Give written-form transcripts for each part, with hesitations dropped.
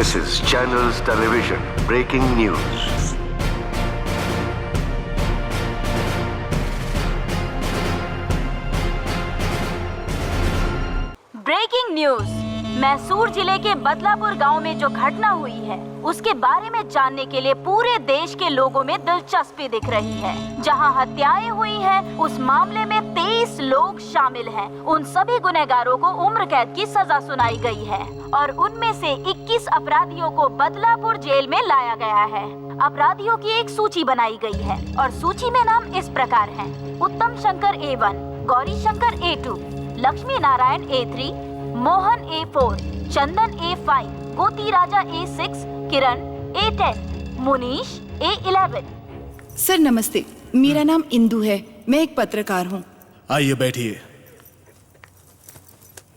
This is Channels Television Breaking News. Breaking news. Mysore जिले के बदलापुर गांव में जो घटना हुई है उसके बारे में जानने के लिए पूरे देश के लोगों में दिलचस्पी दिख रही है। जहां हत्याएं हुई हैं, उस मामले में 23 लोग शामिल हैं। उन सभी गुनहगारों को उम्र कैद की सजा सुनाई गई है और उनमें से 21 अपराधियों को बदलापुर जेल में लाया गया है। अपराधियों की एक सूची बनाई गई है और सूची में नाम इस प्रकार हैं: उत्तम Shankar A1, Gauri Shankar A2, Lakshmi Narayan A3, Mohan A4, चंदन A5, गोती राजा A6, किरण A10, मुनीश A11। सर नमस्ते, मेरा नाम इंदु है। मैं एक पत्रकार हूँ। आइए बैठिए।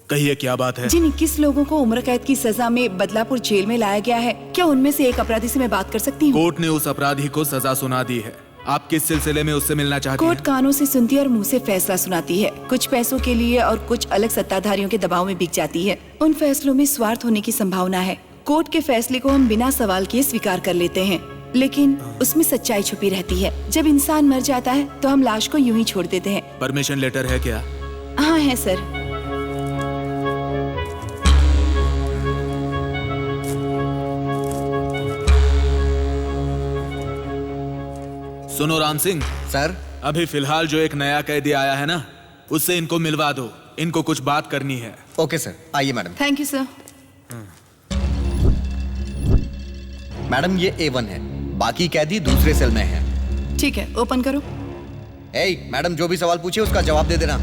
कहिए क्या बात है? जिन 21 लोगों को उम्र कैद की सजा में बदलापुर जेल में लाया गया है, क्या उनमें से एक अपराधी से मैं बात कर सकती हूँ? कोर्ट ने उस अपराधी को सजा सुना दी है। आप किस सिलसिले में उससे मिलना चाहती हैं? कोर्ट कानों से सुनती है और मुंह से फैसला सुनाती है। कुछ पैसों के लिए और कुछ अलग सत्ताधारियों के दबाव में बिक जाती है। उन फैसलों में स्वार्थ होने की संभावना है। कोर्ट के फैसले को हम बिना सवाल किए स्वीकार कर लेते हैं, लेकिन उसमें सच्चाई छुपी रहती है। जब इंसान मर जाता है तो हम लाश को यूं ही छोड़ देते हैं। परमिशन लेटर है क्या? हाँ है सर। सुनो राम सिंह सर, अभी फिलहाल जो एक नया कैदी आया है ना, उससे इनको मिलवा दो। इनको कुछ बात करनी है। ओके सर, आइए madam. Thank you sir. Madam ये A1 है, बाकी कैदी दूसरे सेल में हैं। ठीक है, ओपन करो। मैडम जो भी सवाल पूछे उसका जवाब दे देना।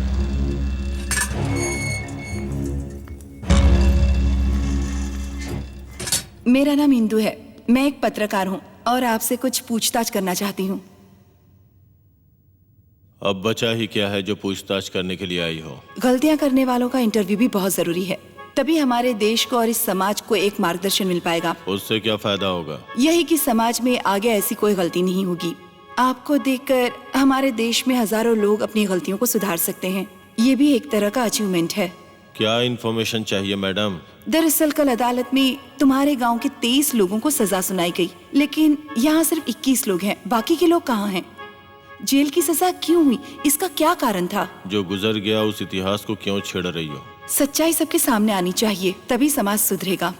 मेरा नाम इंदु है। मैं एक पत्रकार हूँ और आपसे कुछ पूछताछ करना चाहती हूँ। अब बचा ही क्या है जो पूछताछ करने के लिए आई हो? गलतियाँ करने वालों का इंटरव्यू भी बहुत जरूरी है, तभी हमारे देश को और इस समाज को एक मार्गदर्शन मिल पाएगा। उससे क्या फायदा होगा? यही कि समाज में आगे ऐसी कोई गलती नहीं होगी। आपको देखकर हमारे देश में हजारों लोग अपनी गलतियों को सुधार सकते हैं। ये भी एक तरह का अचीवमेंट है। क्या इन्फॉर्मेशन चाहिए मैडम? दरअसल कल अदालत में तुम्हारे गांव के 23 लोगों को सजा सुनाई गई, लेकिन यहाँ सिर्फ 21 लोग हैं। बाकी के लोग कहाँ हैं? जेल की सजा क्यों हुई? इसका क्या कारण था? जो गुजर गया उस इतिहास को क्यों छेड़ रही हो? सच्चाई सबके सामने आनी चाहिए, तभी समाज सुधरेगा।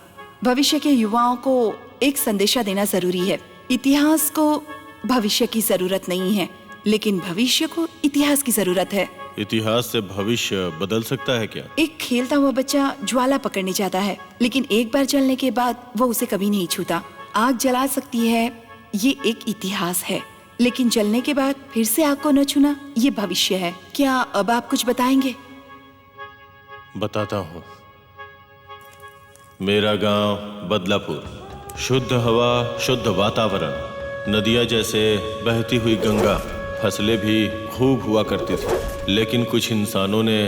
भविष्य के युवाओं को एक संदेशा देना जरूरी है। इतिहास को भविष्य की जरूरत नहीं है, लेकिन भविष्य को इतिहास की जरूरत है। इतिहास से भविष्य बदल सकता है क्या? एक खेलता हुआ बच्चा ज्वाला पकड़ने जाता है, लेकिन एक बार जलने के बाद वो उसे कभी नहीं छूता। आग जला सकती है, ये एक इतिहास है, लेकिन जलने के बाद फिर से आग को न छूना, ये भविष्य है। क्या अब आप कुछ बताएंगे? बताता हूँ। मेरा गांव बदलापुर, शुद्ध हवा, शुद्ध वातावरण, नदियाँ जैसे बहती हुई गंगा, फसलें भी खूब हुआ करती थी। लेकिन कुछ इंसानों ने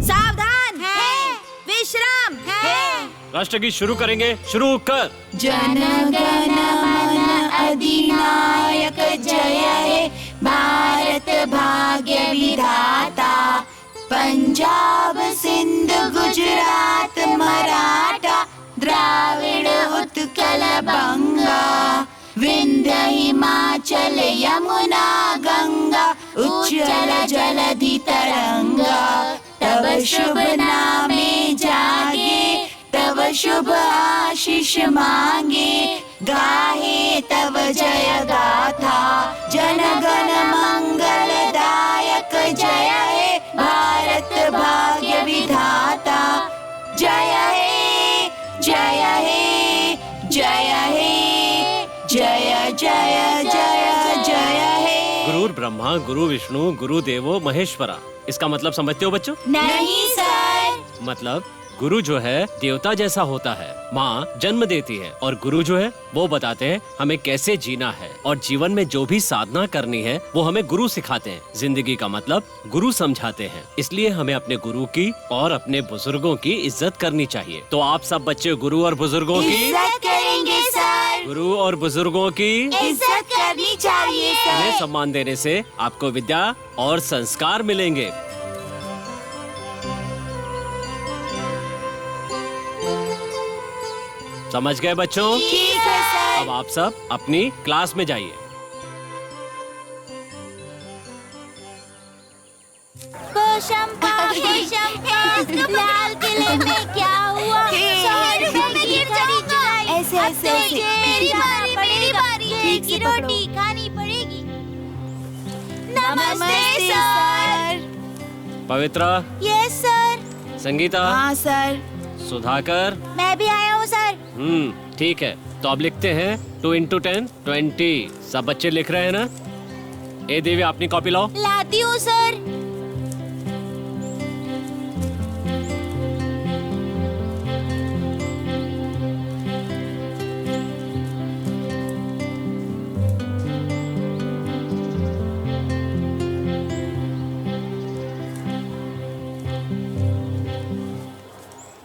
सावधान है, विश्राम है। राष्ट्रगीत शुरू करेंगे, शुरू कर। जन गण मन अधिनायक जय हे भारत भाग्य विधाता, पंजाब सिंध गुजरात मराठा द्राविड़ उत्कल बंगा, विंध्य हिमाचल यमुना गंगा, उज्जल जलधि तरंगा। तब शुभ नामे जागे, तब शुभ आशीष मांगे, गाहे तव जय गाथा, जन गण मंगलदायक जय हे भारत भाग्य विधाता। जय हे जय हे जय हे जय जय जय जय हे। गुरुर् ब्रह्मा गुरु विष्णु गुरु देवो महेश्वरा। इसका मतलब समझते हो बच्चों? नहीं सर। मतलब गुरु जो है देवता जैसा होता है, माँ जन्म देती है और गुरु जो है वो बताते हैं हमें कैसे जीना है और जीवन में जो भी साधना करनी है वो हमें गुरु सिखाते हैं। जिंदगी का मतलब गुरु समझाते हैं, इसलिए हमें अपने गुरु की और अपने बुजुर्गों की इज्जत करनी चाहिए। तो आप सब बच्चे गुरु और बुजुर्गों की इज्जत करेंगे सर। गुरु और बुजुर्गों की इज्जत करनी चाहिए उन्हें सर। सम्मान देने से आपको विद्या और संस्कार मिलेंगे। समझ गए बच्चों? ठीक है सर। अब आप सब अपनी क्लास में जाइए। लाल किले में क्या हुआ? ऐसे ऐसे ऐसे। मेरी बारी ठीक से पकड़ो। रोटी खानी पड़ेगी। नमस्ते सर। पवित्रा, यस सर। संगीता, हाँ सर। सुधाकर, मैं भी आया हूँ सर। ठीक है। तो अब लिखते हैं 2 into 10 20। सब बच्चे लिख रहे हैं ना? ए देवी अपनी कॉपी लाओ। लाती हूँ सर।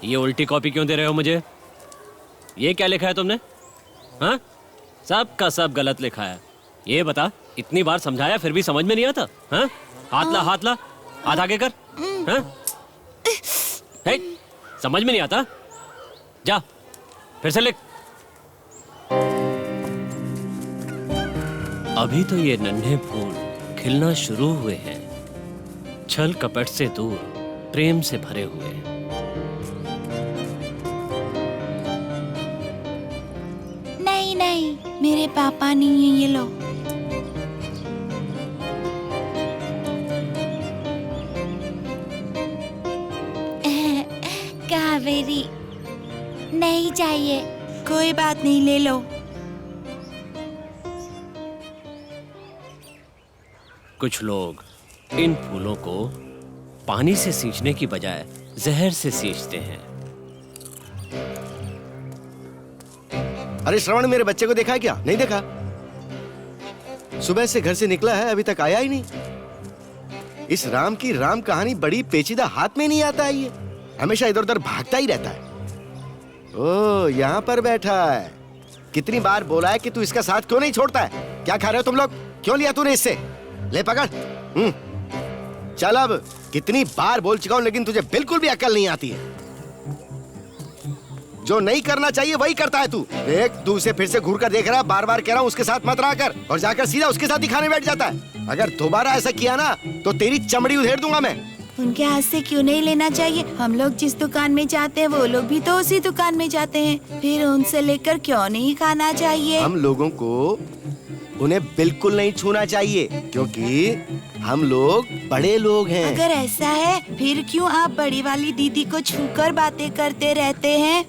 ये उल्टी कॉपी क्यों दे रहे हो मुझे? ये क्या लिखा है तुमने? हाँ, सब का सब गलत लिखा है। ये बता, इतनी बार समझाया फिर भी समझ में नहीं आता? हाँ? हाथ ला, हाथ आगे कर। हाँ? हे, समझ में नहीं आता? जा, फिर से लिख। अभी तो ये नन्हे फूल खिलना शुरू हुए हैं, छल कपट से दूर प्रेम से भरे हुए। नहीं, मेरे पापा नहीं है, ये लो। कावेरी नहीं चाहिए। कोई बात नहीं, ले लो। कुछ लोग इन फूलों को पानी से सींचने की बजाय जहर से सींचते हैं। अरे श्रवण, मेरे बच्चे को देखा है क्या? नहीं देखा? सुबह से घर से निकला है, अभी तक आया ही नहीं। इस राम की राम कहानी बड़ी पेचीदा, हाथ में नहीं आता है। ये हमेशा इधर उधर भागता ही रहता है। ओ, यहाँ पर बैठा है। कितनी बार बोला है कि तू इसका साथ क्यों नहीं छोड़ता है? क्या खा रहे हो तुम लोग? क्यों लिया तूने इससे? ले पकड़। चल, अब कितनी बार बोल चुका हूं, लेकिन तुझे बिल्कुल भी अकल नहीं आती है। जो नहीं करना चाहिए वही करता है तू। देख, तू उसे फिर से घूर कर देख रहा है। बार बार कह रहा हूँ उसके साथ मत रहा कर, और जाकर सीधा उसके साथ ही खाने बैठ जाता है। अगर दोबारा ऐसा किया ना तो तेरी चमड़ी उधेड़ दूंगा मैं। उनके हाथ से क्यों नहीं लेना चाहिए? हम लोग जिस दुकान में जाते हैं वो लोग भी तो उसी दुकान में जाते हैं, फिर उनसे लेकर क्यों नहीं खाना चाहिए? हम लोगों को उन्हें बिल्कुल नहीं छूना चाहिए, क्योंकि हम लोग बड़े लोग हैं। अगर ऐसा है फिर क्यों आप बड़ी वाली दीदी को छूकर बातें करते रहते हैं?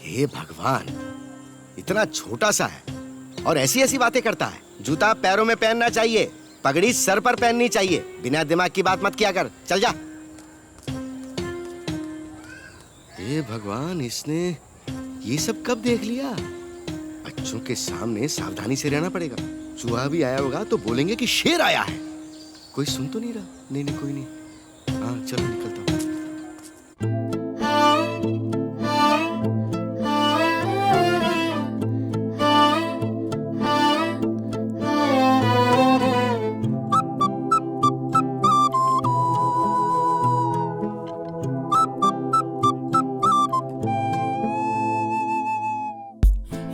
हे भगवान, इतना छोटा सा है और ऐसी ऐसी बातें करता है। जूता पैरों में पहनना चाहिए, पगड़ी सर पर पहननी चाहिए। बिना दिमाग की बात मत किया कर, चल जा। हे भगवान, इसने ये सब कब देख लिया? बच्चों के सामने सावधानी से रहना पड़ेगा। चूहा भी आया होगा तो बोलेंगे कि शेर आया है। कोई सुन तो नहीं रहा? नहीं, कोई नहीं। हाँ, चलो निकलता हूँ।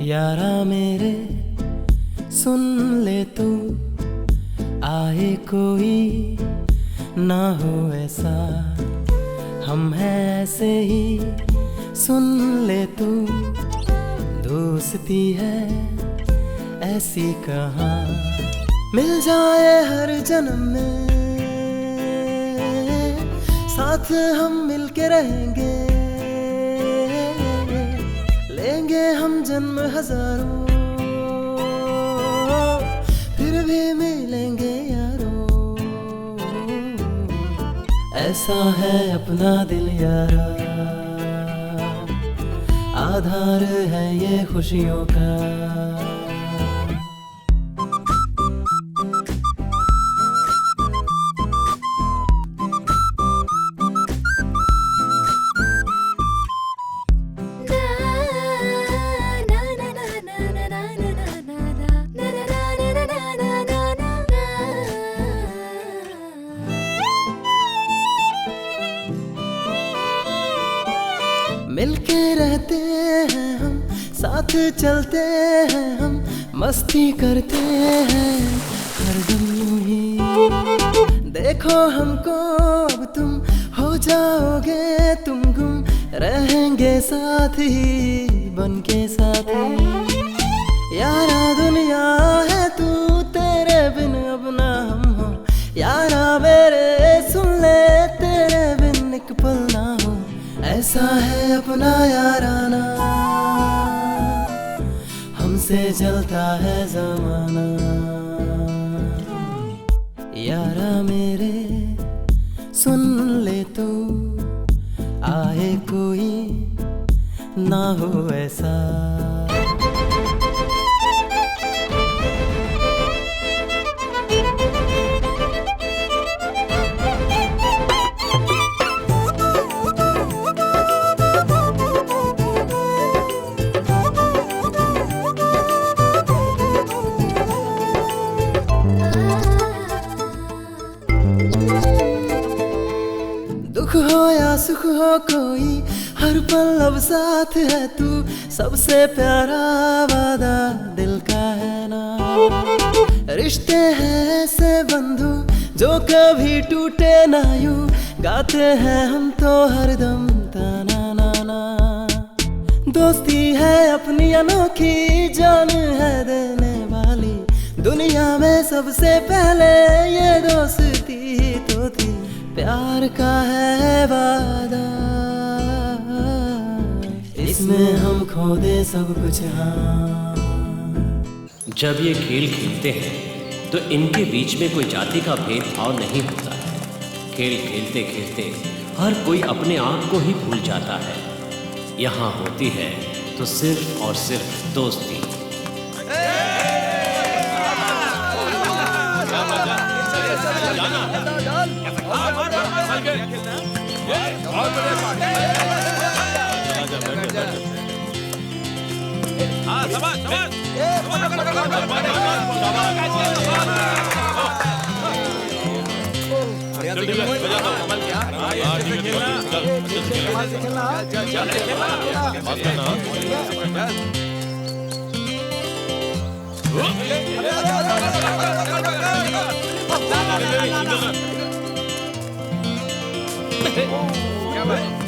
यारा मेरे सुन ले तू, आए कोई ना हो ऐसा, हम हैं ऐसे ही, सुन ले तू। दोस्ती है ऐसी कहाँ मिल जाए हर जन्म में, साथ हम मिलके रहेंगे, लेंगे हम जन्म हजारों, फिर भी मिलेंगे यारों। ऐसा है अपना दिल यारा, आधार है ये खुशियों का। मिलके रहते हैं हम, साथ चलते हैं हम, मस्ती करते हैं हरदम यूं ही। देखो हमको अब तुम हो जाओगे तुम गुम, रहेंगे साथ ही बनके साथी। यारा दुनिया है तू, तेरे बिन अब ना हम हो, यारा मेरे सुन ले, तेरे बिन एक पल ना हो। ऐसा है अपना याराना, हमसे जलता है जमाना। यारा मेरे सुन ले तू, आए कोई ना हो ऐसा। दुख हो या सुख हो कोई, हर पल अब साथ है तू, सबसे प्यारा वादा दिल का है ना। रिश्ते हैं ऐसे बंधु जो कभी टूटे ना यूं, गाते हैं हम तो हरदम ताना ना ना। दोस्ती है अपनी अनोखी, जान है देने वाली, दुनिया में सबसे पहले ये दोस्ती तो थी। प्यार का है वादा, इसमें हम खो दे सब कुछ हाँ। जब ये खेल खेलते हैं तो इनके बीच में कोई जाति का भेदभाव नहीं होता है। खेल खेलते खेलते हर कोई अपने आप को ही भूल जाता है। यहाँ होती है तो सिर्फ और सिर्फ दोस्ती।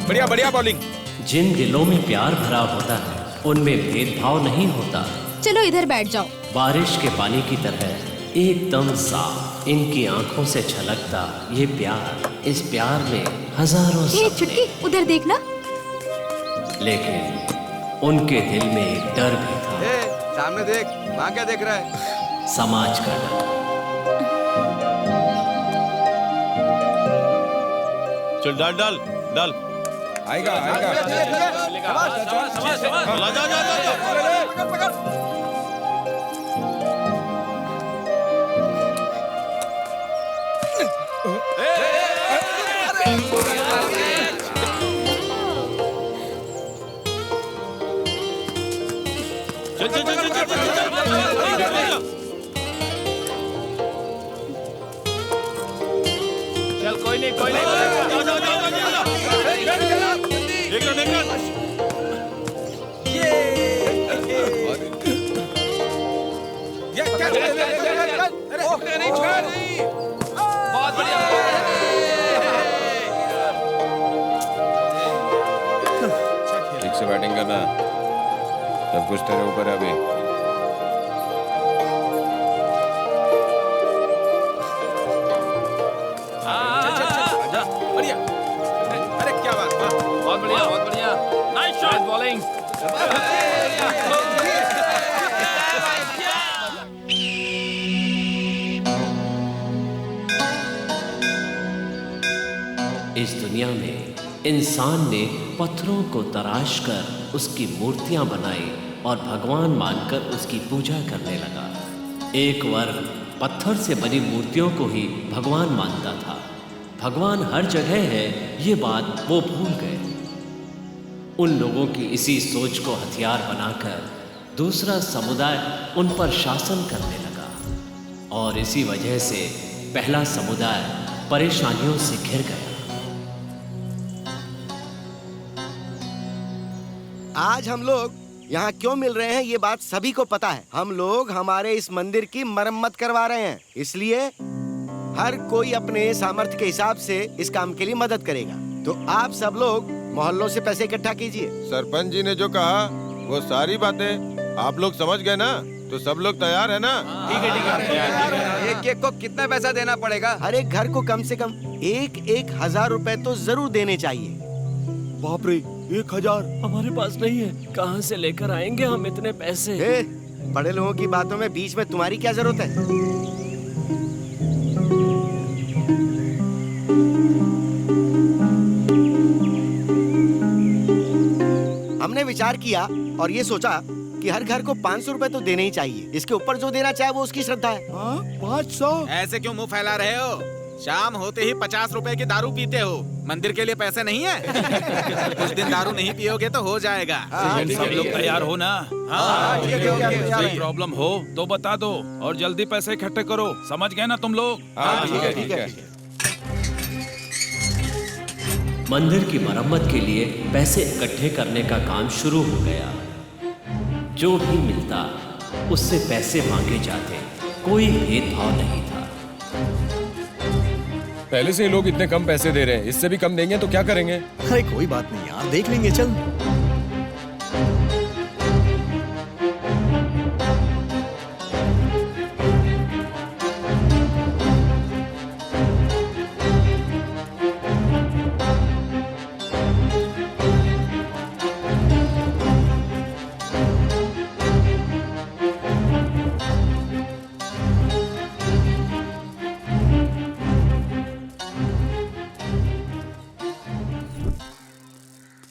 बढ़िया बढ़िया बॉलिंग। जिन दिलों में प्यार भरा होता है उनमें भेदभाव नहीं होता। चलो इधर बैठ जाओ। बारिश के पानी की तरह एकदम साफ इनकी आंखों से छलकता ये प्यार, इस प्यार में हजारों छुटकी उधर देखना। लेकिन उनके दिल में एक डर भी था। सामने देख, वहाँ क्या देख रहा है? समाज का डर। चल डाल डाल डाल। आएगा आएगा। चल कोई नहीं कोई नहीं। देख लो देख लो। ये क्या नहीं छोड़ नहीं। बहुत बढ़िया। ठीक से बैटिंग करना। सब कुछ तेरे ऊपर है अभी। बढ़िया। अरे क्या बात, बहुत बढ़िया, बहुत बढ़िया। Nice shot bowling. इस दुनिया में इंसान ने पत्थरों को तराश कर उसकी मूर्तियां बनाई और भगवान मानकर उसकी पूजा करने लगा। एक वर्ग पत्थर से बनी मूर्तियों को ही भगवान मानता था। भगवान हर जगह है ये बात वो भूल गए। उन लोगों की इसी सोच को हथियार बनाकर दूसरा समुदाय उन पर शासन करने लगा और इसी वजह से पहला समुदाय परेशानियों से घिर गया। आज हम लोग यहाँ क्यों मिल रहे हैं ये बात सभी को पता है। हम लोग हमारे इस मंदिर की मरम्मत करवा रहे हैं, इसलिए हर कोई अपने सामर्थ्य के हिसाब से इस काम के लिए मदद करेगा। तो आप सब लोग मोहल्लों से पैसे इकट्ठा कीजिए। सरपंच जी ने जो कहा वो सारी बातें आप लोग समझ गए ना? तो सब लोग तैयार है ना? ठीक है। एक एक को कितना पैसा देना पड़ेगा? हर एक घर को कम से कम 1,000 रुपए तो जरूर देने चाहिए। बाप रे, 1,000 हमारे पास नहीं है। कहाँ से लेकर आएंगे हम इतने पैसे? बड़े लोगों की बातों में बीच में तुम्हारी क्या जरूरत है? हमने विचार किया और ये सोचा कि हर घर को 500 रुपए तो देने ही चाहिए। इसके ऊपर जो देना चाहे वो उसकी श्रद्धा है। 500? ऐसे क्यों मुंह फैला रहे हो? शाम होते ही 50 रुपए की दारू पीते हो। मंदिर के लिए पैसे नहीं है? कुछ दिन दारू नहीं पियोगे तो हो जाएगा। सब लोग तैयार हो ना? कोई प्रॉब्लम हो तो बता दो और जल्दी पैसे इकट्ठे करो। समझ गए ना तुम लोग? ठीक है। मंदिर की मरम्मत के लिए पैसे इकट्ठे करने का काम शुरू हो गया। जो भी मिलता उससे पैसे मांगे जाते, कोई भेदभाव नहीं था। पहले से ही लोग इतने कम पैसे दे रहे हैं, इससे भी कम देंगे तो क्या करेंगे? अरे कोई बात नहीं यार, देख लेंगे। चल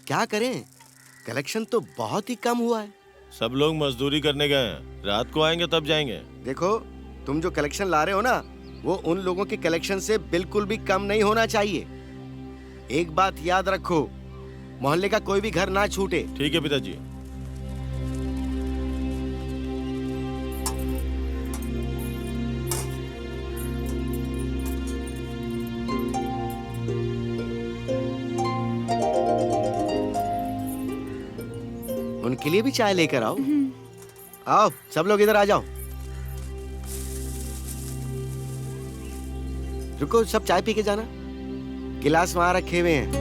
क्या करें, कलेक्शन तो बहुत ही कम हुआ है। सब लोग मजदूरी करने गए हैं, रात को आएंगे तब जाएंगे। देखो, तुम जो कलेक्शन ला रहे हो ना, वो उन लोगों के कलेक्शन से बिल्कुल भी कम नहीं होना चाहिए। एक बात याद रखो, मोहल्ले का कोई भी घर ना छूटे। ठीक है पिताजी। उनके लिए भी चाय लेकर आओ। आओ सब लोग इधर आ जाओ। रुको, सब चाय पी के जाना। गिलास वहां रखे हुए हैं।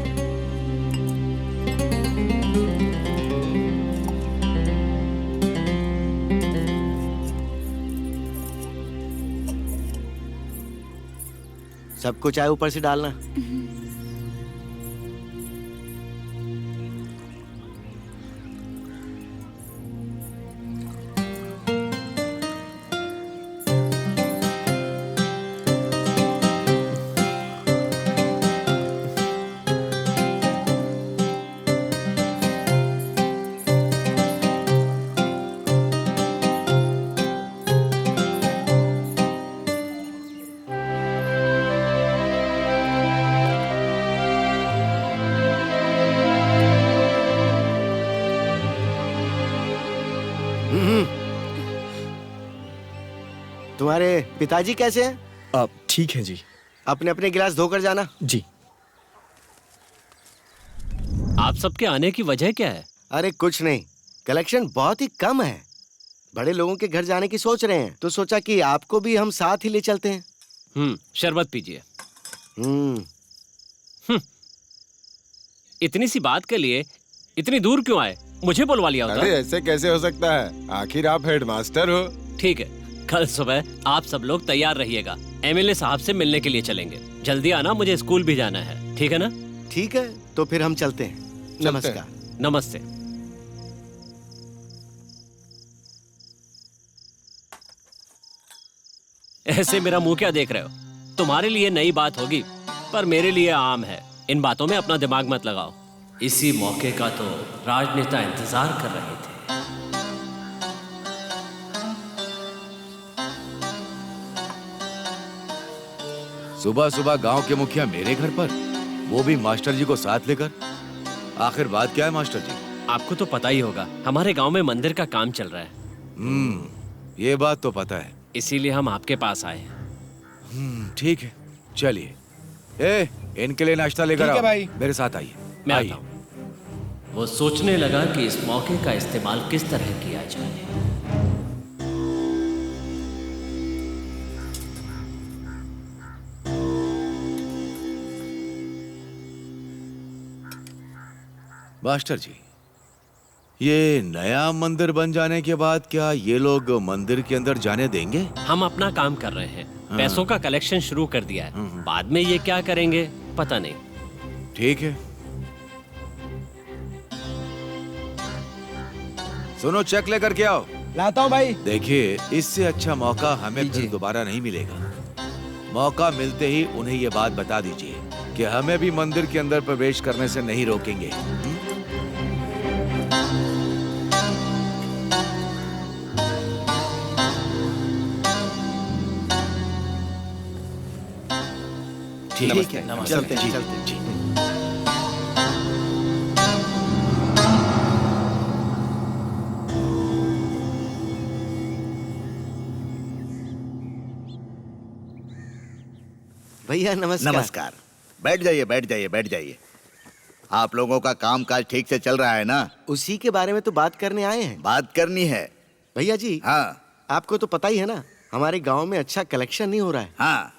सबको चाय ऊपर से डालना। तुम्हारे पिताजी कैसे हैं? अब ठीक है जी। अपने अपने गिलास धोकर जाना। जी। आप सबके आने की वजह क्या है? अरे कुछ नहीं, कलेक्शन बहुत ही कम है। बड़े लोगों के घर जाने की सोच रहे हैं, तो सोचा कि आपको भी हम साथ ही ले चलते हैं। शरबत पीजिए। इतनी सी बात के लिए इतनी दूर क्यों आए? मुझे बुलवा लिया होता। अरे ऐसे कैसे हो सकता है, आखिर आप हेडमास्टर हो। ठीक है, कल सुबह आप सब लोग तैयार रहिएगा, एमएलए साहब से मिलने के लिए चलेंगे। जल्दी आना, मुझे स्कूल भी जाना है, ठीक है ना? ठीक है, तो फिर हम चलते हैं। नमस्कार। नमस्ते। ऐसे मेरा मुंह क्या देख रहे हो? तुम्हारे लिए नई बात होगी, पर मेरे लिए आम है। इन बातों में अपना दिमाग मत लगाओ। इसी मौके का तो राजनेता इंतजार कर रहे थे। सुबह सुबह गांव के मुखिया मेरे घर पर, वो भी मास्टर जी को साथ लेकर। आखिर बात क्या है मास्टर जी? आपको तो पता ही होगा, हमारे गांव में मंदिर का काम चल रहा है। ये बात तो पता है, इसीलिए हम आपके पास आए हैं। ठीक है, चलिए। ए, इनके लिए नाश्ता लेकर आओ। भाई मेरे साथ आइए। मैं आता हूं। वो सोचने लगा कि इस मौके का इस्तेमाल किस तरह किया जाए। मास्टर जी, ये नया मंदिर बन जाने के बाद क्या ये लोग मंदिर के अंदर जाने देंगे? हम अपना काम कर रहे हैं, पैसों का कलेक्शन शुरू कर दिया है। बाद में ये क्या करेंगे पता नहीं। ठीक है, सुनो, चेक लेकर के आओ। लाता हूँ भाई। देखिए, इससे अच्छा मौका हमें फिर दोबारा नहीं मिलेगा। मौका मिलते ही उन्हें ये बात बता दीजिए कि हमें भी मंदिर के अंदर प्रवेश करने से नहीं रोकेंगे। ठीक है, चलते हैं। भैया नमस्कार। नमस्कार। बैठ जाइए, बैठ जाइए, बैठ जाइए। आप लोगों का काम काज ठीक से चल रहा है ना? उसी के बारे में तो बात करने आए हैं। बात करनी है भैया जी। हाँ, आपको तो पता ही है ना, हमारे गांव में अच्छा कलेक्शन नहीं हो रहा है। हाँ,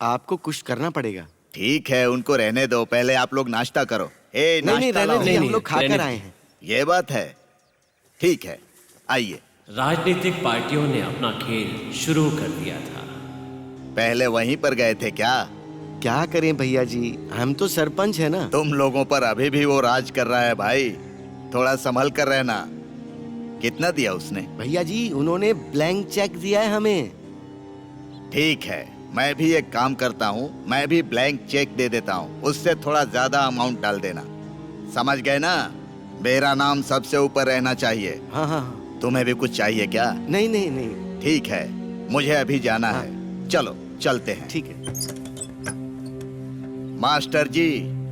आपको कुछ करना पड़ेगा। ठीक है, उनको रहने दो, पहले आप लोग नाश्ता करो। नहीं, हम लोग खाकर आए हैं। ये बात है, ठीक है, आइए। राजनीतिक पार्टियों ने अपना खेल शुरू कर दिया था। पहले वहीं पर गए थे क्या? क्या करें भैया जी, हम तो सरपंच है ना। तुम लोगों पर अभी भी वो राज कर रहा है भाई, थोड़ा संभल कर रहना। कितना दिया उसने? भैया जी, उन्होंने ब्लैंक चेक दिया है हमें। ठीक है, मैं भी एक काम करता हूँ, मैं भी ब्लैंक चेक दे देता हूँ, उससे थोड़ा ज्यादा अमाउंट डाल देना। समझ गए ना? मेरा नाम सबसे ऊपर रहना चाहिए। हाँ हाँ। तुम्हें भी कुछ चाहिए क्या? नहीं नहीं नहीं। ठीक है, मुझे अभी जाना है। चलो चलते हैं। ठीक है। मास्टर जी,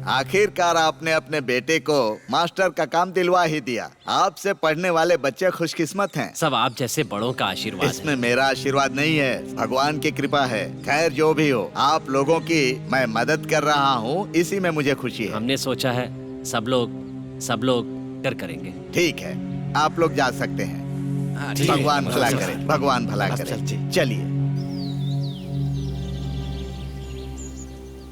आखिरकार आपने अपने बेटे को मास्टर का काम दिलवा ही दिया। आपसे पढ़ने वाले बच्चे खुशकिस्मत हैं। सब आप जैसे बड़ों का आशीर्वाद इसमें मेरा आशीर्वाद नहीं है, भगवान की कृपा है। खैर जो भी हो, आप लोगों की मैं मदद कर रहा हूँ, इसी में मुझे खुशी है। हमने सोचा है सब लोग कर करेंगे। ठीक है, आप लोग जा सकते हैं। भगवान भला करे, भगवान भला करे। चलिए।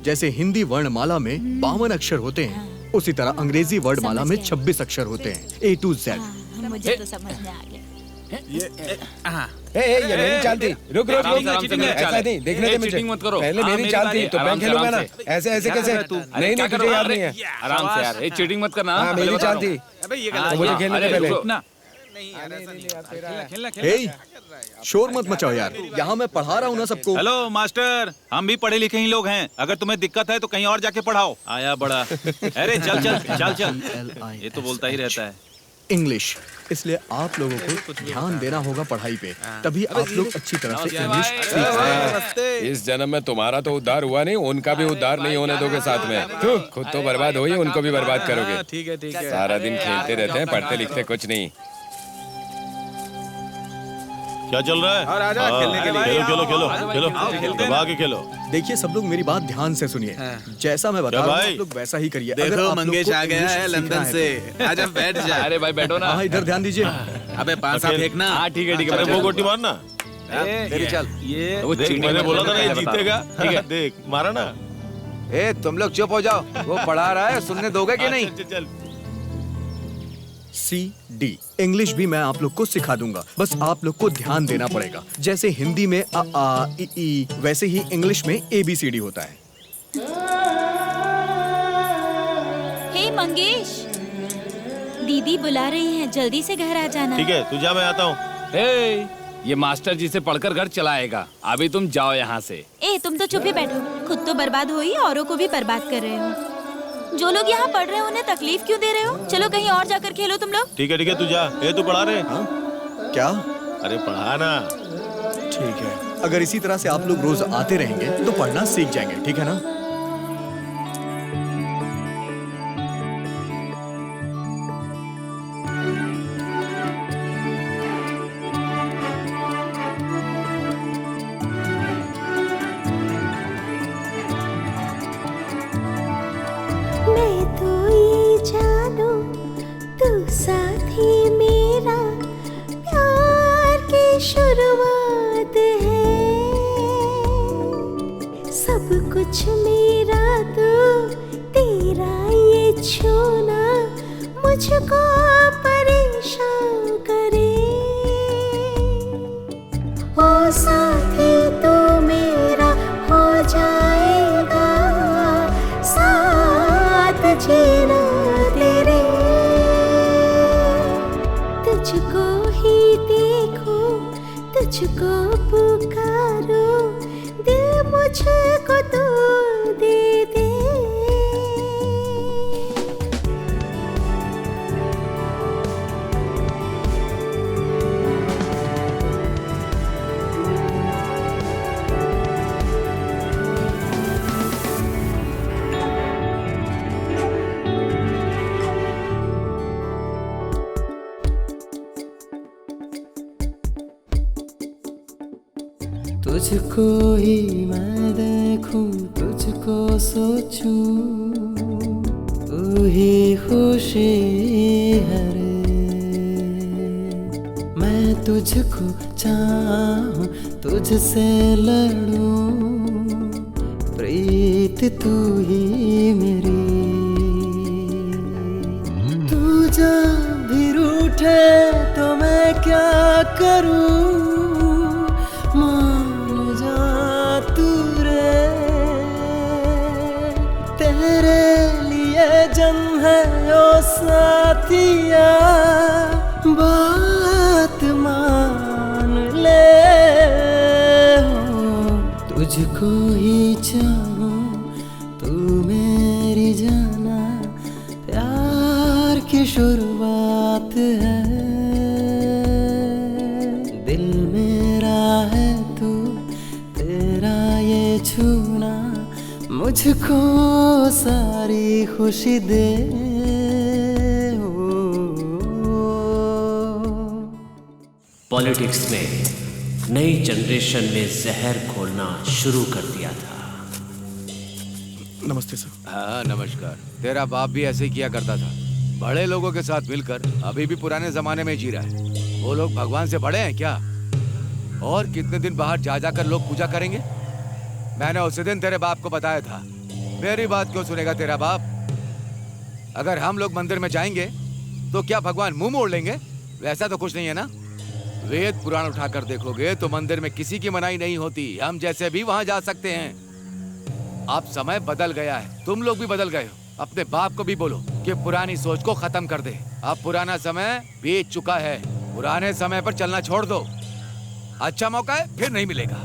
जैसे हिंदी वर्णमाला में 52 अक्षर होते हैं, उसी तरह अंग्रेजी वर्णमाला में 26 अक्षर होते हैं, A to Z। मुझे तो समझ में आ गया। ये मेरी चाल थी। रुक, ऐसा नहीं, देखने दे मुझे। पहले मेरी चाल थी तो मैं खेलूंगा ना। ऐसे कैसे? नहीं, तुझे याद नहीं है। आराम से यार, चीटिंग मत करना। हाँ, मेरी चाल थी। मुझे खेलने दे पहले। शोर मत मचाओ यार, यहाँ मैं पढ़ा रहा हूँ ना सबको। हेलो मास्टर, हम भी पढ़े लिखे ही लोग हैं। अगर तुम्हें दिक्कत है तो कहीं और जाके पढ़ाओ। आया बड़ा। अरे चल। ये तो बोलता ही रहता है। इंग्लिश, इसलिए आप लोगों को ध्यान देना होगा पढ़ाई पे, तभी आप लोग अच्छी तरह से इंग्लिश सीख पाएंगे। इस जन्म में तुम्हारा तो उद्धार हुआ नहीं, उनका भी उद्धार नहीं होने दोगे साथ में। खुद तो बर्बाद हो ही, उनको भी बर्बाद करोगे। ठीक है। सारा दिन खेलते रहते हैं, पढ़ते लिखते कुछ नहीं। क्या चल रहा है? और आजा खेलने के लिए। खेलो दबा के खेलो। देखिए सब लोग मेरी बात ध्यान से सुनिए। जैसा मैं बता रहा हूँ आप लोग वैसा ही करिए। देखो मंगेश आ गया है लंदन से। आजा बैठ जा। अरे भाई बैठो ना। हाँ, इधर ध्यान दीजिए। अबे पांसा फेंकना। हाँ ठीक है। अरे वो गोटी मारना। चल ये वो मैंने बोला था ना ये जीतेगा। ठीक है, देख मारा ना। तुम लोग चुप हो जाओ, वो पढ़ा रहा है, सुनने दोगे कि नहीं? चल। ABCD। इंग्लिश भी मैं आप लोग को सिखा दूंगा, बस आप लोग को ध्यान देना पड़ेगा। जैसे हिंदी में अ आ इ ई, वैसे ही इंग्लिश में ABCD होता है। हे मंगेश, दीदी बुला रही हैं, जल्दी से घर आ जाना। ठीक है, तू जा, मैं आता हूँ। ये मास्टर जी से पढ़कर घर चलाएगा, अभी तुम जाओ यहाँ से। तुम तो चुप ही बैठो, खुद तो बर्बाद हो ही औरों को भी बर्बाद कर रहे हो। जो लोग यहाँ पढ़ रहे हो उन्हें तकलीफ क्यों दे रहे हो? चलो कहीं और जाकर खेलो तुम लोग। ठीक है, तू जा। तू पढ़ा रहे? क्या? अरे पढ़ा ना। ठीक है, अगर इसी तरह से आप लोग रोज आते रहेंगे तो पढ़ना सीख जाएंगे, ठीक है ना? शुरुआत है सब कुछ मेरा, तो तेरा ये छूना मुझको परेशान करे। ओ साथी तू मेरा हो जाएगा, साथ जीना तेरे। तुझको ही देखो, तुझको पुकारो, दिल मुझको तू दे दे। तुझको ही मैं देखूं, तुझको सोचूं, तू ही खुशी है रे। मैं तुझको चाहूं, तुझसे लड़ूं, प्रीत तू ही मेरी। तू जब भी रूठे तो मैं क्या करूं, जन्म है ओ साथिया, बात मान ले। तुझको ही चाहूं, तू मेरी जाना, प्यार की शुरुआत है। दिल मेरा है तू, तेरा ये छूना मुझको सारी खुशी दे। पॉलिटिक्स में नई जनरेशन ने जहर घोलना शुरू कर दिया था। नमस्ते सर। हाँ नमस्कार। तेरा बाप भी ऐसे ही किया करता था, बड़े लोगों के साथ मिलकर अभी भी पुराने जमाने में जी रहा है। वो लोग भगवान से बड़े हैं क्या? और कितने दिन बाहर जा जाकर लोग पूजा करेंगे? मैंने उसी दिन तेरे बाप को बताया था। मेरी बात क्यों सुनेगा तेरा बाप? अगर हम लोग मंदिर में जाएंगे तो क्या भगवान मुंह मोड़ लेंगे? वैसा तो कुछ नहीं है ना। वेद पुराण उठाकर देखोगे तो मंदिर में किसी की मनाही नहीं होती, हम जैसे भी वहां जा सकते हैं। अब समय बदल गया है, तुम लोग भी बदल गए हो। अपने बाप को भी बोलो कि पुरानी सोच को खत्म कर दे। अब पुराना समय बीत चुका है, पुराने समय पर चलना छोड़ दो। अच्छा मौका है, फिर नहीं मिलेगा।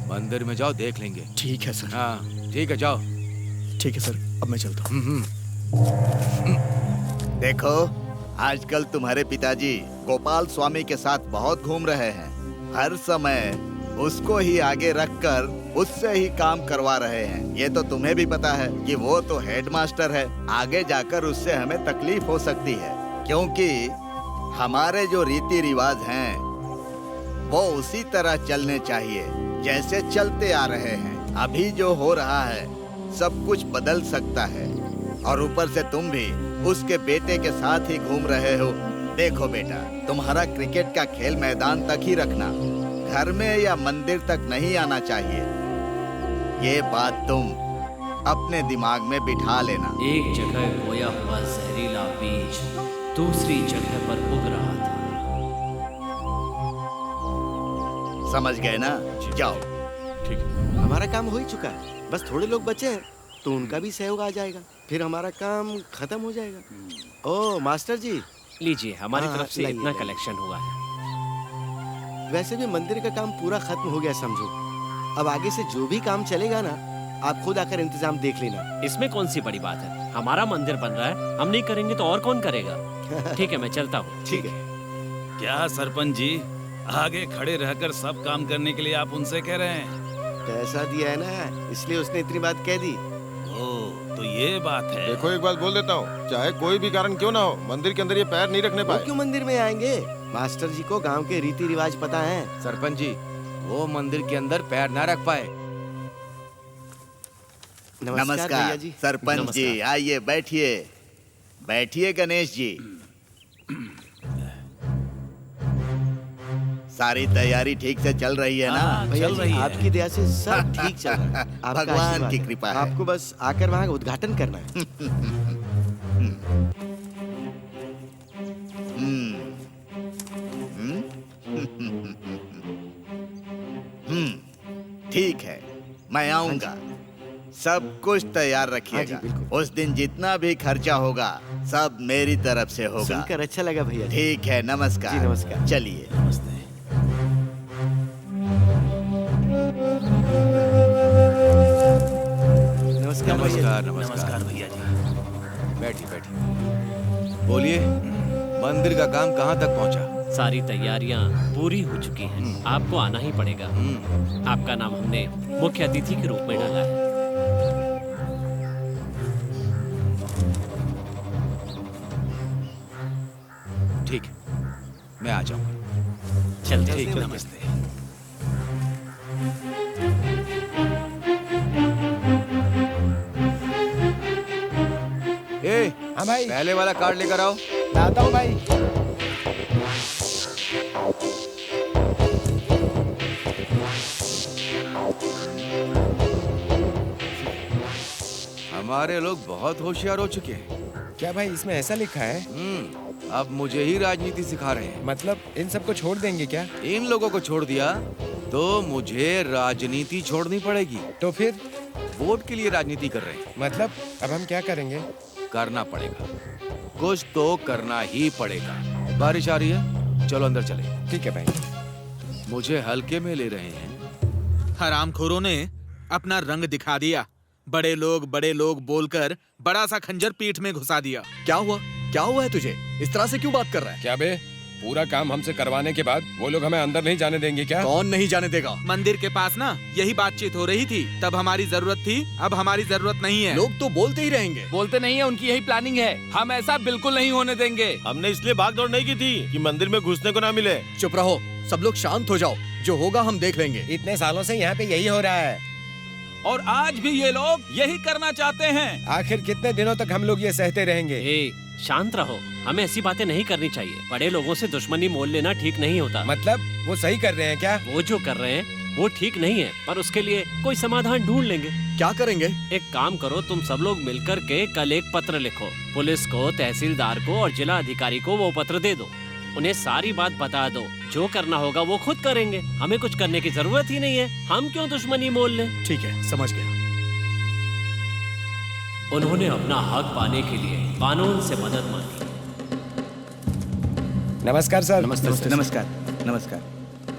मंदिर में जाओ, देख लेंगे। ठीक है सर। हाँ ठीक है, जाओ। ठीक है सर, अब मैं चलता हूँ। देखो, आजकल तुम्हारे पिताजी गोपाल स्वामी के साथ बहुत घूम रहे हैं। हर समय उसको ही आगे रखकर उससे ही काम करवा रहे हैं। ये तो तुम्हें भी पता है कि वो तो हेडमास्टर है। आगे जाकर उससे हमें तकलीफ हो सकती है, क्योंकि हमारे जो रीति रिवाज हैं वो उसी तरह चलने चाहिए जैसे चलते आ रहे हैं। अभी जो हो रहा है सब कुछ बदल सकता है। और ऊपर से तुम भी उसके बेटे के साथ ही घूम रहे हो। देखो बेटा, तुम्हारा क्रिकेट का खेल मैदान तक ही रखना, घर में या मंदिर तक नहीं आना चाहिए। ये बात तुम अपने दिमाग में बिठा लेना। एक जगह बोया हुआ जहरीला बीज दूसरी जगह पर उग रहा था। समझ गए ना? जाओ। ठीक है, हमारा काम हो ही चुका है, बस थोड़े लोग बचे हैं तो उनका भी सहयोग आ जाएगा, फिर हमारा काम खत्म हो जाएगा। ओ मास्टर जी, लीजिए, हमारी हाँ, तरफ से लाइए, इतना लाइए। कलेक्शन हुआ है। वैसे भी मंदिर का काम पूरा खत्म हो गया समझो। अब आगे से जो भी काम चलेगा ना, आप खुद आकर इंतजाम देख लेना। इसमें कौन सी बड़ी बात है? हमारा मंदिर बन रहा है, हम नहीं करेंगे तो और कौन करेगा? ठीक है, मैं चलता हूँ। ठीक है। क्या सरपंच जी, आगे खड़े रहकर सब काम करने के लिए आप उनसे कह रहे हैं? पैसा दिया है ना, इसलिए उसने इतनी बात कह दी। तो ये बात है। देखो, एक बात बोल देता हूँ, चाहे कोई भी कारण क्यों ना हो, मंदिर के अंदर ये पैर नहीं रखने वो पाए। क्यों मंदिर में आएंगे? मास्टर जी को गांव के रीति रिवाज पता है। सरपंच जी, वो मंदिर के अंदर पैर ना रख पाए। नमस्कार सरपंच जी, आइए बैठिए। बैठिए गणेश जी। सारी तैयारी ठीक से चल रही है ना? भैया जी, आपकी दया से सब ठीक चल रहा है। आपका भगवान आशीर्वाद की है। कृपा है। आपको बस आकर वहाँ उद्घाटन करना है। ठीक है, मैं आऊंगा। सब कुछ तैयार रखिएगा। उस दिन जितना भी खर्चा होगा सब मेरी तरफ से होगा। सुनकर अच्छा लगा भैया जी। ठीक है, नमस्कार। जी, नमस्कार। चलिए। नमस्कार नमस्कार नमस्कार भैया जी। बैठिए बैठिए। बोलिए, मंदिर का काम कहाँ तक पहुँचा? सारी तैयारियां पूरी हो चुकी हैं। आपको आना ही पड़ेगा। आपका नाम हमने मुख्य अतिथि के रूप में डाला है। ठीक है, मैं आ जाऊंगा। चलते ठीक है, नमस्ते। हाँ भाई, पहले वाला कार्ड लेकर आओ। लाता हूँ भाई। हमारे लोग बहुत होशियार हो चुके हैं। क्या भाई इसमें ऐसा लिखा है? अब मुझे ही राजनीति सिखा रहे हैं। मतलब इन सबको छोड़ देंगे क्या? इन लोगों को छोड़ दिया तो मुझे राजनीति छोड़नी पड़ेगी। तो फिर वोट के लिए राजनीति कर रहे हैं। मतलब अब हम क्या करेंगे? करना पड़ेगा, कुछ तो करना ही पड़ेगा। बारिश आ रही है, चलो अंदर चले। ठीक है भाई। मुझे हल्के में ले रहे हैं। हरामखोरों ने अपना रंग दिखा दिया। बड़े लोग बोलकर बड़ा सा खंजर पीठ में घुसा दिया। क्या हुआ? क्या हुआ है तुझे? इस तरह से क्यों बात कर रहा है? क्या बे, पूरा काम हमसे करवाने के बाद वो लोग हमें अंदर नहीं जाने देंगे क्या? कौन नहीं जाने देगा? मंदिर के पास ना यही बातचीत हो रही थी। तब हमारी जरूरत थी, अब हमारी जरूरत नहीं है। लोग तो बोलते ही रहेंगे। बोलते नहीं है, उनकी यही प्लानिंग है। हम ऐसा बिल्कुल नहीं होने देंगे। हमने इसलिए भागदौड़ नहीं की थी कि मंदिर में घुसने को ना मिले। चुप रहो, सब लोग शांत हो जाओ। जो होगा हम देख लेंगे। इतने सालों से यहाँ पे यही हो रहा है और आज भी ये लोग यही करना चाहते हैं। आखिर कितने दिनों तक हम लोग ये सहते रहेंगे? शांत रहो, हमें ऐसी बातें नहीं करनी चाहिए। बड़े लोगों से दुश्मनी मोल लेना ठीक नहीं होता। मतलब वो सही कर रहे हैं क्या? वो जो कर रहे हैं वो ठीक नहीं है, पर उसके लिए कोई समाधान ढूंढ लेंगे। क्या करेंगे? एक काम करो, तुम सब लोग मिलकर के कल एक पत्र लिखो। पुलिस को, तहसीलदार को और जिला अधिकारी को वो पत्र दे दो। उन्हें सारी बात बता दो। जो करना होगा वो खुद करेंगे। हमें कुछ करने की जरूरत ही नहीं है। हम क्यों दुश्मनी मोल लें? ठीक है, समझ गया। उन्होंने अपना हक पाने के लिए कानून से मदद मांगी। नमस्कार सर। नमस्ते। नमस्कार। नमस्कार।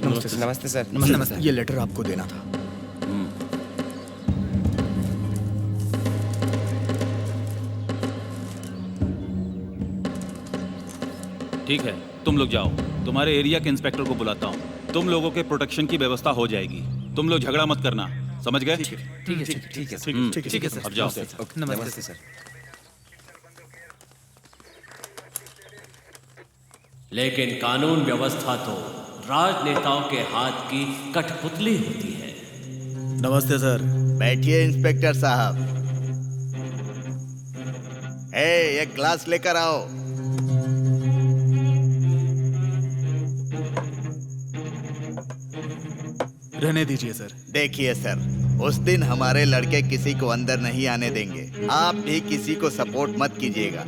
नमस्ते सर। नमस्ते। ये लेटर आपको देना था। ठीक है, तुम लोग जाओ। तुम्हारे एरिया के इंस्पेक्टर को बुलाता हूँ। तुम लोगों के प्रोटेक्शन की व्यवस्था हो जाएगी। तुम लोग झगड़ा मत करना, समझ गए? ठीक है अब जाओ। नमस्ते सर। लेकिन कानून व्यवस्था तो राजनेताओं के हाथ की कठपुतली होती है। नमस्ते सर। बैठिए इंस्पेक्टर साहब। एक ग्लास लेकर आओ। रहने दीजिए सर। देखिए सर, उस दिन हमारे लड़के किसी को अंदर नहीं आने देंगे। आप भी किसी को सपोर्ट मत कीजिएगा।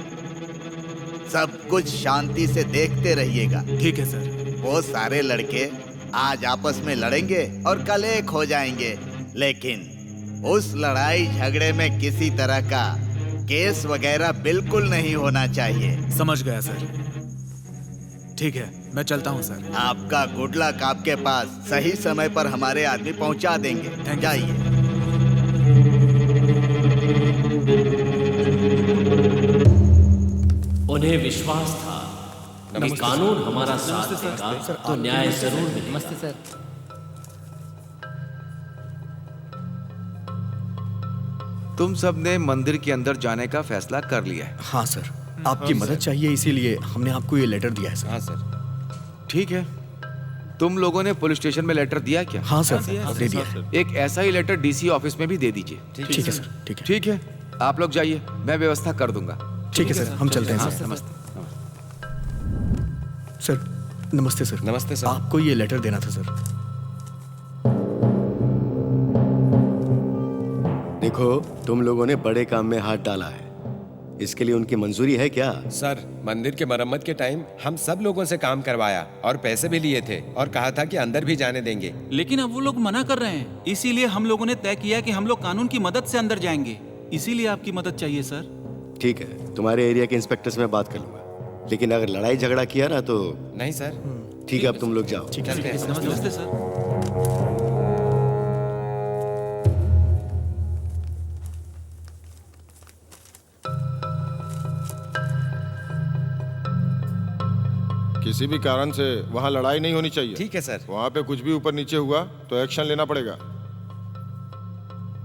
सब कुछ शांति से देखते रहिएगा। ठीक है सर। वो सारे लड़के आज आपस में लड़ेंगे और कल एक हो जाएंगे, लेकिन उस लड़ाई झगड़े में किसी तरह का केस वगैरह बिल्कुल नहीं होना चाहिए। समझ गया सर। ठीक है, मैं चलता हूँ सर। आपका गुड लक आपके पास। सही समय पर हमारे आदमी पहुँचा देंगे। जाइए। उन्हें विश्वास था कि कानून हमारा साथ देगा तो न्याय जरूर मिलेगा। नमस्ते सर। तुम सब ने मंदिर के अंदर जाने का फैसला कर लिया है। हाँ सर, आपकी मदद चाहिए इसीलिए हमने आपको ये लेटर दिया है सर। हाँ सर। ठीक है, तुम लोगों ने पुलिस स्टेशन में लेटर दिया क्या? हाँ सर, दे दिया है। एक ऐसा ही लेटर डीसी ऑफिस में भी दे दीजिए। ठीक है सर, ठीक है। ठीक है, आप लोग जाइए, मैं व्यवस्था कर दूंगा। ठीक है सर, हम चलते हैं सर। नमस्ते। सर नमस्ते सर। नमस्ते सर। आपको ये लेटर देना था सर। देखो, तुम लोगों ने बड़े काम में हाथ डाला है, इसके लिए उनकी मंजूरी है क्या? सर, मंदिर के मरम्मत के टाइम हम सब लोगों से काम करवाया और पैसे भी लिए थे और कहा था कि अंदर भी जाने देंगे। लेकिन अब वो लोग मना कर रहे हैं, इसीलिए हम लोगों ने तय किया कि हम लोग कानून की मदद से अंदर जाएंगे। इसीलिए आपकी मदद चाहिए सर। ठीक है, तुम्हारे एरिया के इंस्पेक्टर से मैं बात कर लूंगा, लेकिन अगर लड़ाई झगड़ा किया ना तो नहीं सर। ठीक है, अब तुम लोग जाओ। नमस्ते सर। किसी भी कारण से वहाँ लड़ाई नहीं होनी चाहिए। ठीक है सर। वहाँ पे कुछ भी ऊपर नीचे हुआ तो एक्शन लेना पड़ेगा।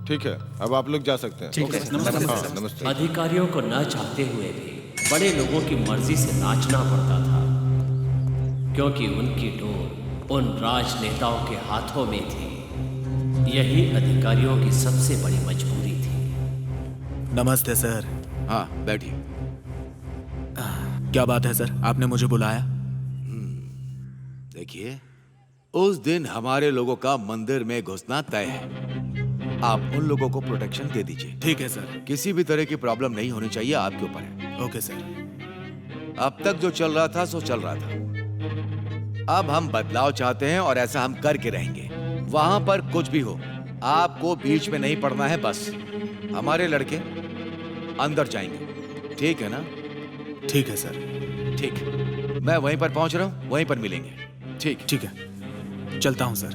ठीक है, अब आप लोग जा सकते हैं। ठीक है, हाँ, नमस्ते। अधिकारियों को न चाहते हुए भी बड़े लोगों की मर्जी से नाचना पड़ता था, क्योंकि उनकी डोर उन राजनेताओं के हाथों में थी। यही अधिकारियों की सबसे बड़ी मजबूरी थी। नमस्ते सर। हाँ, बैठिए। क्या बात है सर, आपने मुझे बुलाया? देखिए, उस दिन हमारे लोगों का मंदिर में घुसना तय है। आप उन लोगों को प्रोटेक्शन दे दीजिए। ठीक है सर। किसी भी तरह की प्रॉब्लम नहीं होनी चाहिए, आपके ऊपर है। Okay sir. अब तक जो चल रहा था सो चल रहा था। अब हम बदलाव चाहते हैं और ऐसा हम करके रहेंगे। वहां पर कुछ भी हो, आपको बीच में नहीं पड़ना है। बस हमारे लड़के अंदर जाएंगे, ठीक है ना? ठीक है सर। ठीक, मैं वहीं पर पहुंच रहा हूं, वहीं पर मिलेंगे। ठीक ठीक है, चलता हूं सर।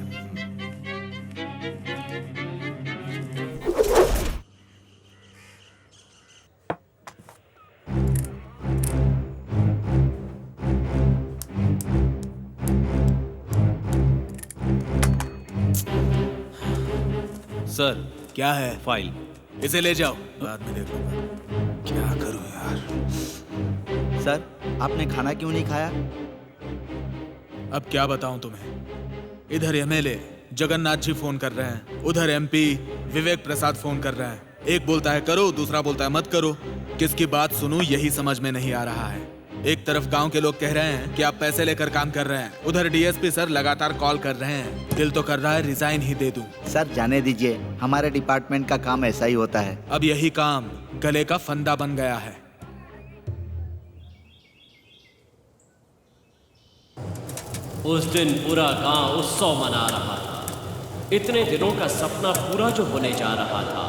सर, क्या है? फाइल। इसे ले जाओ, बाद में देख लूंगा। क्या करूं यार? सर, आपने खाना क्यों नहीं खाया? अब क्या बताऊं तुम्हें। इधर एमएलए जगन्नाथ जी फोन कर रहे हैं, उधर एमपी विवेक प्रसाद फोन कर रहे हैं। एक बोलता है करो, दूसरा बोलता है मत करो। किसकी बात सुनूं यही समझ में नहीं आ रहा है। एक तरफ गांव के लोग कह रहे हैं कि आप पैसे लेकर काम कर रहे हैं, उधर डीएसपी सर लगातार कॉल कर रहे हैं। दिल तो कर रहा है रिजाइन ही दे दूं। सर, जाने दीजिए, हमारे डिपार्टमेंट का काम ऐसा ही होता है। अब यही काम गले का फंदा बन गया है। उस दिन पूरा गांव उत्सव मना रहा था। इतने दिनों का सपना पूरा जो होने जा रहा था,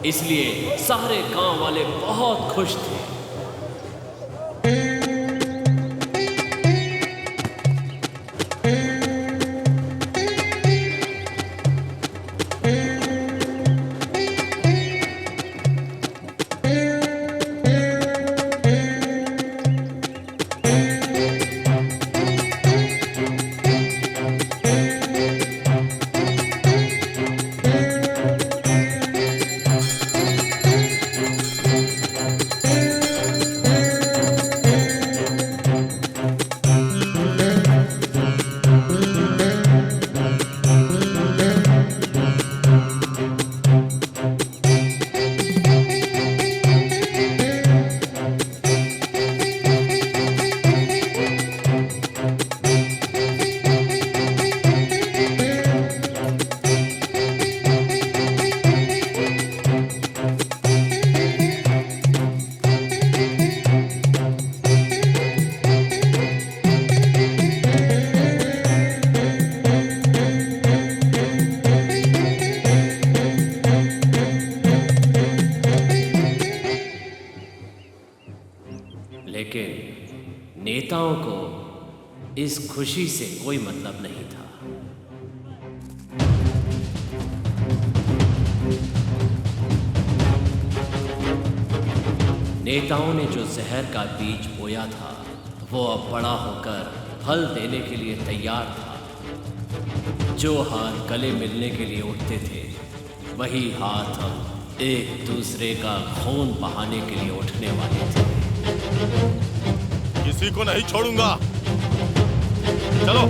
इसलिए सारे गांव वाले बहुत खुश थे। नेताओं को इस खुशी से कोई मतलब नहीं था। नेताओं ने जो जहर का बीज बोया था वो अब बड़ा होकर फल देने के लिए तैयार था। जो हाथ गले मिलने के लिए उठते थे वही हाथ अब एक दूसरे का खून बहाने के लिए उठने वाले थे। किसी को नहीं छोड़ूंगा। चलो।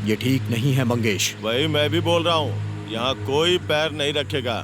ये ठीक नहीं है मंगेश। वही मैं भी बोल रहा हूँ, यहाँ कोई पैर नहीं रखेगा।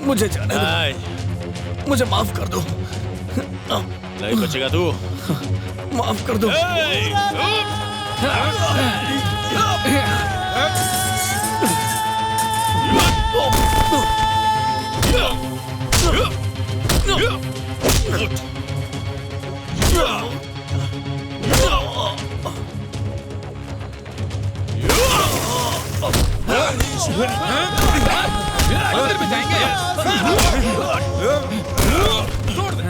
मुझे जाने दो। मुझे माफ कर दो। नहीं बचेगा तू। माफ कर दो। अंदर भी जाएंगे। छोड़ दे।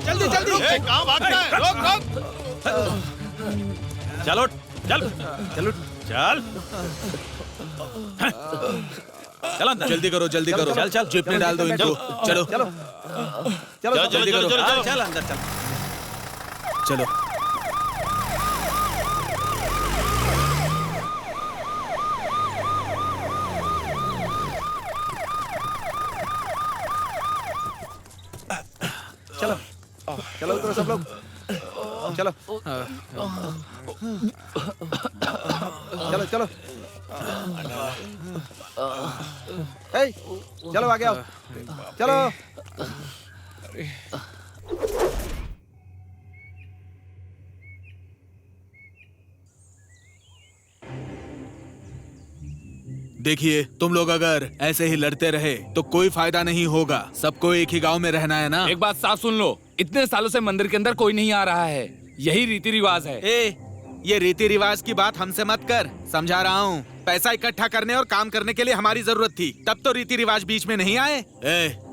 जल्दी जल्दी। कहाँ भागता है? रोक रोक। चलो चल चलो चल चल अंदर। जल्दी करो जल्दी करो। चल चल जीप में डाल दो इनको। चलो चलो चलो जल्दी करो। चल अंदर चल। चलो चलो चलो उतरो सब लोग। चलो चलो चलो। ए, चलो आगे आओ। चलो। देखिए, तुम लोग अगर ऐसे ही लड़ते रहे तो कोई फायदा नहीं होगा। सबको एक ही गांव में रहना है ना। एक बात साफ सुन लो, इतने सालों से मंदिर के अंदर कोई नहीं आ रहा है, यही रीति रिवाज है। ये रीति रिवाज की बात हमसे मत कर, समझा रहा हूँ। पैसा इकट्ठा करने और काम करने के लिए हमारी जरूरत थी, तब तो रीति रिवाज बीच में नहीं आए।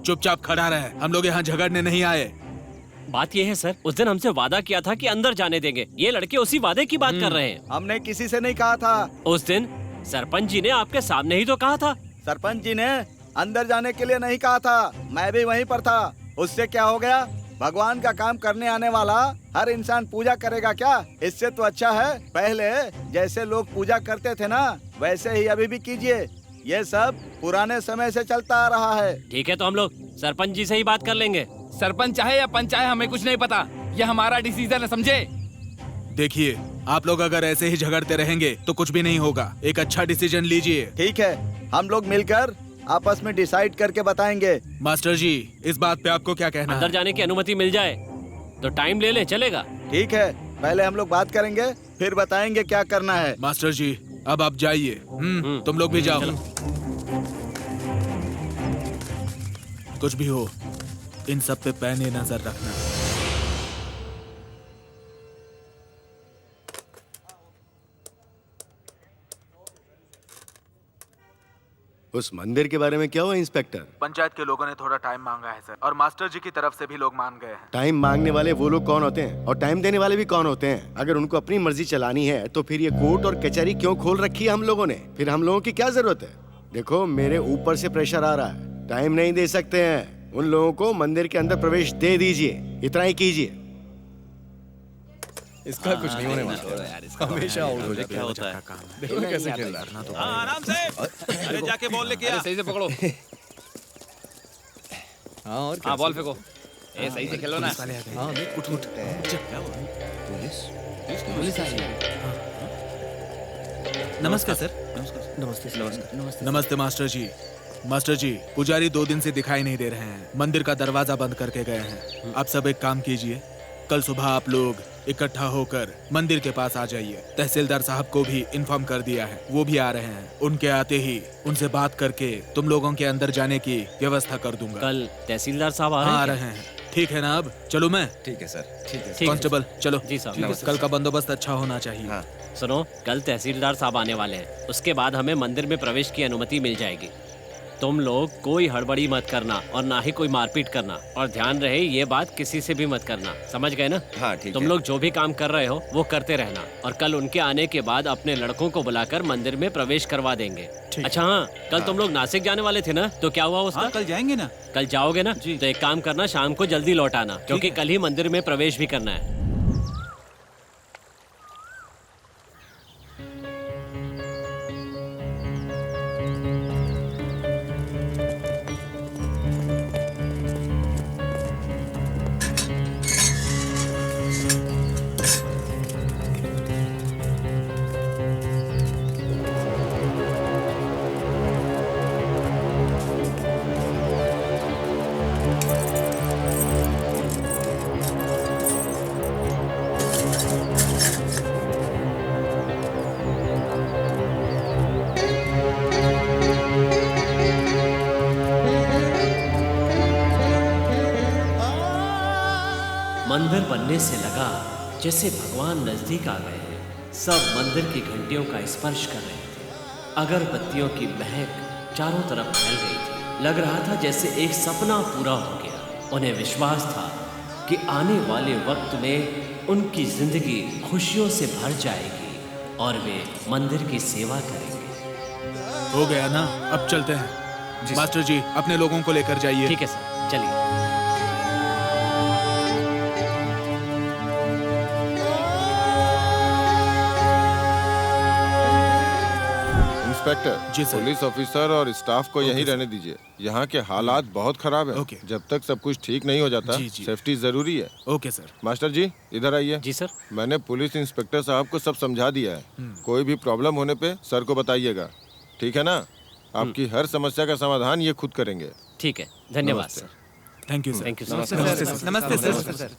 चुपचाप खड़ा रहे, हम लोग यहाँ झगड़ने नहीं आए। बात ये है सर, उस दिन हमसे वादा किया था कि अंदर जाने देंगे। ये लड़के उसी वादे की बात कर रहे हैं। हमने किसी से नहीं कहा था। उस दिन सरपंच जी ने आपके सामने ही तो कहा था। सरपंच जी ने अंदर जाने के लिए नहीं कहा था, मैं भी वहीं पर था। उससे क्या हो गया? भगवान का काम करने आने वाला हर इंसान पूजा करेगा क्या? इससे तो अच्छा है पहले जैसे लोग पूजा करते थे ना, वैसे ही अभी भी कीजिए। ये सब पुराने समय से चलता आ रहा है। ठीक है, तो हम लोग सरपंच जी से ही बात कर लेंगे। सरपंच चाहे या पंच चाहे, हमें कुछ नहीं पता। ये हमारा डिसीजन है, समझे? देखिए, आप लोग अगर ऐसे ही झगड़ते रहेंगे तो कुछ भी नहीं होगा। एक अच्छा डिसीजन लीजिए। ठीक है, हम लोग मिलकर आपस में डिसाइड करके बताएंगे। मास्टर जी, इस बात पे आपको क्या कहना है? अंदर जाने की अनुमति मिल जाए तो टाइम ले ले, चलेगा? ठीक है, पहले हम लोग बात करेंगे, फिर बताएंगे क्या करना है। मास्टर जी, अब आप जाइए। तुम लोग भी जाओ। कुछ भी हो, इन सब पे पैने नजर रखना। उस मंदिर के बारे में क्या हुआ इंस्पेक्टर? पंचायत के लोगों ने थोड़ा टाइम मांगा है सर, और मास्टर जी की तरफ से भी लोग मान गए हैं। टाइम मांगने वाले वो लोग कौन होते हैं और टाइम देने वाले भी कौन होते हैं? अगर उनको अपनी मर्जी चलानी है तो फिर ये कोर्ट और कचहरी क्यों खोल रखी है हम लोगों ने? फिर हम लोगों की क्या जरूरत है? देखो, मेरे ऊपर से प्रेशर आ रहा है, टाइम नहीं दे सकते हैं। उन लोगों को मंदिर के अंदर प्रवेश दे दीजिए, इतना ही कीजिए। इसका कुछ नहीं होने वाला, हमेशा आउट हो जाता है। क्या होता है? देखो कैसे खेल रहा है। आराम से। अरे जाके बॉल लेके आ। सही से पकड़ो। हाँ, और हाँ, बॉल फेंको। ए, सही से खेलो ना। हाँ, उठ उठ। पुलिस आई है। नमस्कार सर। नमस्ते मास्टर जी। मास्टर जी, पुजारी 2 दिन से दिखाई नहीं दे रहे हैं, मंदिर का दरवाजा बंद करके गए हैं। आप सब एक काम कीजिए, कल सुबह आप लोग इकट्ठा होकर मंदिर के पास आ जाइए। तहसीलदार साहब को भी इन्फॉर्म कर दिया है, वो भी आ रहे हैं। उनके आते ही उनसे बात करके तुम लोगों के अंदर जाने की व्यवस्था कर दूंगा। कल तहसीलदार साहब आ रहे हैं? ठीक है ना? अब चलो मैं। ठीक है सर, ठीक है। कांस्टेबल चलो। जी साहब। कल का बंदोबस्त अच्छा होना चाहिए। हाँ। सुनो, कल तहसीलदार साहब आने वाले हैं, उसके बाद हमें मंदिर में प्रवेश की अनुमति मिल जाएगी। तुम लोग कोई हड़बड़ी मत करना और ना ही कोई मारपीट करना, और ध्यान रहे ये बात किसी से भी मत करना, समझ गए ना? हाँ, ठीक है। तुम लोग जो भी काम कर रहे हो वो करते रहना, और कल उनके आने के बाद अपने लड़कों को बुलाकर मंदिर में प्रवेश करवा देंगे। अच्छा हाँ, कल तुम लोग नासिक जाने वाले थे ना, तो क्या हुआ उसका? हाँ, कल जाएंगे ना। कल जाओगे ना? तो एक काम करना, शाम को जल्दी लौट आना, क्योंकि कल ही मंदिर में प्रवेश भी करना है। मंदिर बनने से लगा जैसे भगवान नजदीक आ गए हैं। सब मंदिर की घंटियों का स्पर्श कर रहे थे। अगरबत्तियों की महक चारों तरफ फैल गई थी। लग रहा था जैसे एक सपना पूरा हो गया। उन्हें विश्वास था कि आने वाले वक्त में उनकी जिंदगी खुशियों से भर जाएगी और वे मंदिर की सेवा करेंगे। हो गया ना? अब चलते हैं। मास्टर जी, अपने लोगों को लेकर जाइए। ठीक है सर, चलिए। इंस्पेक्टर जी सर। पुलिस ऑफिसर और स्टाफ को यहीं रहने दीजिए। यहाँ के हालात बहुत खराब है। जब तक सब कुछ ठीक नहीं हो जाता, सेफ्टी जरूरी है। Okay sir. मास्टर जी, इधर आइए। जी सर। मैंने पुलिस इंस्पेक्टर साहब को सब समझा दिया है। कोई भी प्रॉब्लम होने पे सर को बताइएगा, ठीक है ना? आपकी हर समस्या का समाधान ये खुद करेंगे। ठीक है, धन्यवाद sir. Thank you sir. Thank you sir. नमस्ते सर। नमस्ते सर।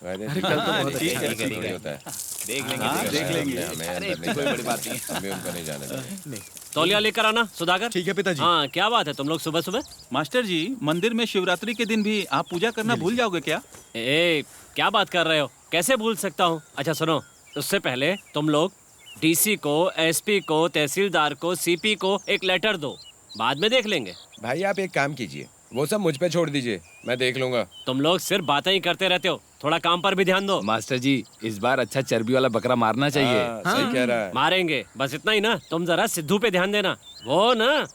अरे कल तो बहुत ठीक है, अच्छा ठीक है, होता है। देख लेंगे, देख लेंगे। हमें अरे अंदर इतनी कोई बड़ी बात नहीं है। हमें उनको नहीं जाने देंगे। नहीं। तौलिया लेकर आना सुधाकर। ठीक है पिताजी। हाँ, क्या बात है तुम लोग सुबह सुबह? मास्टर जी, मंदिर में शिवरात्रि के दिन भी आप पूजा करना भूल जाओगे क्या? ए, क्या बात कर रहे हो? कैसे भूल सकता हूँ? अच्छा सुनो, उससे पहले तुम लोग डीसी को, एसपी को, तहसीलदार को, सीपी को एक लेटर दो, बाद में देख लेंगे। भाई आप एक काम कीजिए, वो सब मुझ पे छोड़ दीजिए, मैं देख लूंगा। तुम लोग सिर्फ बातें ही करते रहते हो, थोड़ा काम पर भी ध्यान दो। मास्टर जी, इस बार अच्छा चर्बी वाला बकरा मारना चाहिए। सही कह रहा है। मारेंगे, बस इतना ही ना। तुम जरा सिद्धू पे ध्यान देना, वो ना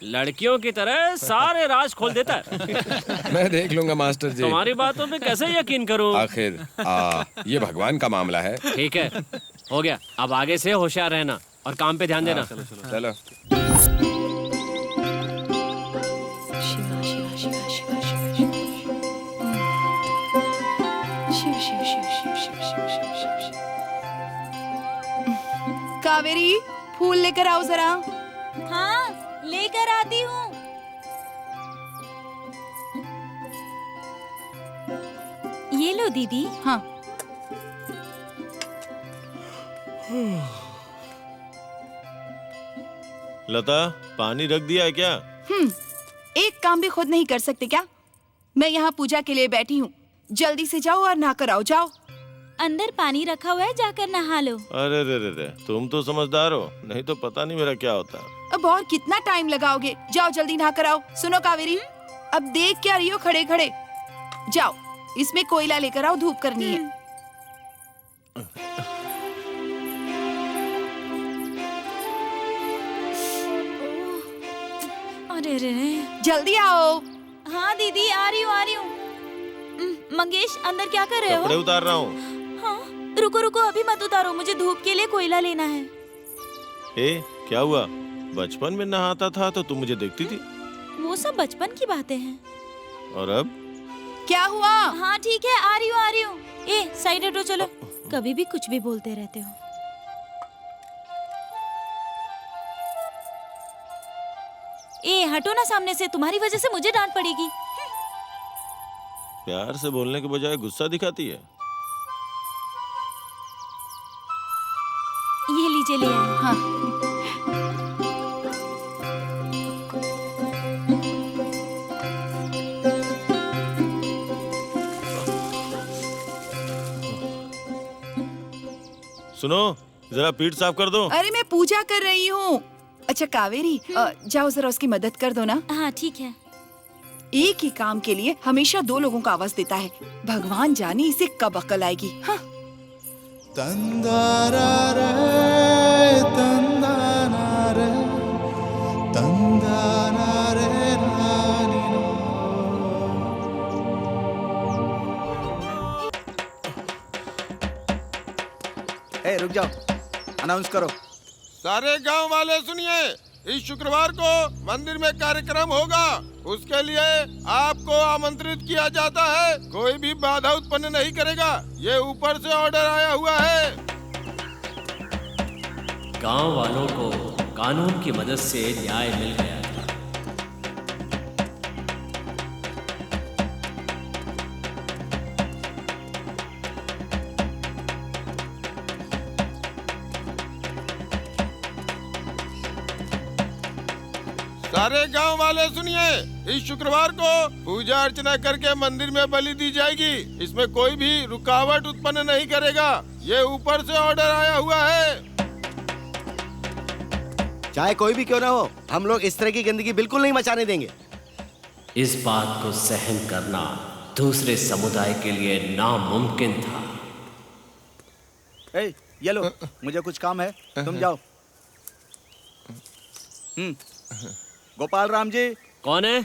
लड़कियों की तरह सारे राज खोल देता है। मैं देख लूंगा मास्टर जी। तुम्हारी बातों पे कैसे यकीन करूं? आखिर ये भगवान का मामला है। ठीक है, हो गया। अब आगे से होशियार रहना और काम पे ध्यान देना। चलो। शिवा शिवा शिवा शिवा शिवा शिव शिव शिव शिव शिव शिव शिव शिव शिव। कावेरी, फूल लेकर आओ जरा। हाँ, लेकर आती हूँ। ये लो दीदी। हाँ। लता, पानी रख दिया है क्या? एक काम भी खुद नहीं कर सकते क्या? मैं यहाँ पूजा के लिए बैठी हूँ, जल्दी से जाओ और नहा कर आओ। जाओ। अंदर पानी रखा हुआ है, जाकर नहा लो। अरे रे रे रे, तुम तो समझदार हो, नहीं तो पता नहीं मेरा क्या होता। अब और कितना टाइम लगाओगे? जाओ जल्दी नहा कर आओ। सुनो कावेरी, अब देख क्या रही हो खड़े खड़े? जाओ, इसमें कोयला लेकर आओ, धूप करनी है। अरे रे, जल्दी आओ। हाँ दीदी, आ रही हूँ। मंगेश, अंदर क्या कर रहे हो? कपड़े उतार रहा हूँ। हाँ, रुको रुको, अभी मत उतारो, मुझे धूप के लिए कोयला लेना है। ए, क्या हुआ? बचपन में नहाता था तो तुम मुझे देखती थी। वो सब बचपन की बातें हैं। और अब? क्या हुआ? हाँ ठीक है, आ रही हूँ। ए, साइड हटो, चलो। कभी भी कुछ भी बोलते रहते हो। ए, हटो ना सामने से, तुम्हारी वजह से मुझे डांट पड़ेगी। प्यार से बोलने के बजाय गुस्सा दिखाती है। ये लीजिए, ले आए। हाँ। सुनो, जरा पीठ साफ कर दो। अरे मैं पूजा कर रही हूँ। अच्छा कावेरी, जाओ जरा उसकी मदद कर दो ना। हाँ ठीक है। एक ही काम के लिए हमेशा दो लोगों का आवाज देता है। भगवान जाने इसे कब अकल आएगी। हाँ। ए, रुक जाओ, अनाउंस करो। सारे गांव वाले सुनिए, इस शुक्रवार को मंदिर में कार्यक्रम होगा। उसके लिए आपको आमंत्रित किया जाता है। कोई भी बाधा उत्पन्न नहीं करेगा, ये ऊपर से ऑर्डर आया हुआ है। गांव वालों को कानून की मदद से न्याय मिल गया था। सारे गांव वाले सुनिए, इस शुक्रवार को पूजा अर्चना करके मंदिर में बलि दी जाएगी। इसमें कोई भी रुकावट उत्पन्न नहीं करेगा, ये ऊपर से ऑर्डर आया हुआ है। चाहे कोई भी क्यों ना हो, हम लोग इस तरह की गंदगी बिल्कुल नहीं मचाने देंगे। इस बात को सहन करना दूसरे समुदाय के लिए नामुमकिन था। ए, ये लो, मुझे कुछ काम है, तुम जाओ। गोपाल राम जी। कौन है?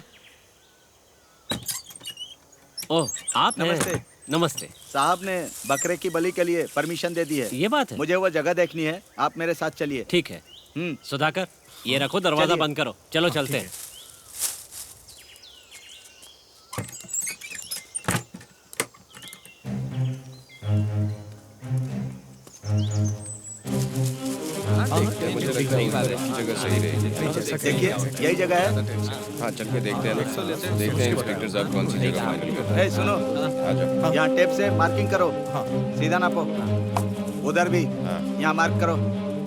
ओह, आप हैं? नमस्ते। नमस्ते। साहब ने बकरे की बलि के लिए परमिशन दे दी है। ये बात है? मुझे वो जगह देखनी है, आप मेरे साथ चलिए। ठीक है। सुधाकर, ये रखो, दरवाजा बंद करो। चलो चलते हैं। मुझे लगता है जगह सही रहेगी। देखिए, यही जगह है। हाँ, चल के देखते हैं। देखते हैं इंस्पेक्टर साहब कौन सी जगह फाइनल कर रहे हैं। सुनो, यहाँ टेप से मार्किंग करो, सीधा नापो। उधर भी यहाँ मार्क करो।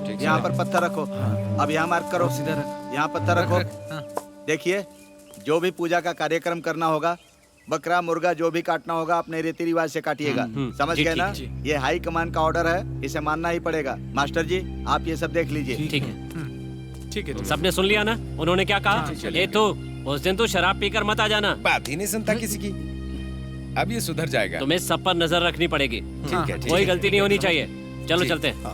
ठीक यहाँ पर पत्थर रखो। अब यहाँ मार्क करो। सीधा रख। यहाँ पत्थर रखो। देखिए, जो भी पूजा का कार्यक्रम करना होगा, बकरा मुर्गा जो भी काटना होगा अपने रीति रिवाज से काटिएगा। समझ गए ना? ये हाई कमान का ऑर्डर है, इसे मानना ही पड़ेगा। मास्टर जी, आप ये सब देख लीजिए। ठीक है, ठीक है। सबने सुन लिया ना उन्होंने क्या कहा? ये तो उस दिन तो शराब पीकर मत आ जाना। बात ही नहीं सुनता किसी की। अब ये सुधर जाएगा। तुम्हें सब पर नजर रखनी पड़ेगी। ठीक है, कोई गलती नहीं होनी चाहिए। चलो चलते हैं।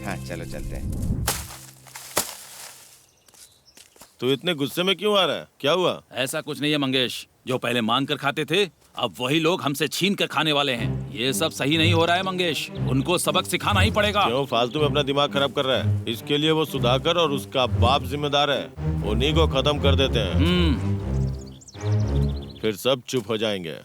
हाँ, चलो चलते हैं। तू इतने गुस्से में क्यों आ रहा है? क्या हुआ? ऐसा कुछ नहीं है मंगेश। जो पहले मांग कर खाते थे, अब वही लोग हमसे छीन कर खाने वाले हैं। ये सब सही नहीं हो रहा है मंगेश। उनको सबक सिखाना ही पड़ेगा। क्यों फालतू में अपना दिमाग खराब कर रहा है? इसके लिए वो सुधाकर और उसका बाप जिम्मेदार है। उन्हीं को खत्म कर देते हैं, फिर सब चुप हो जाएंगे।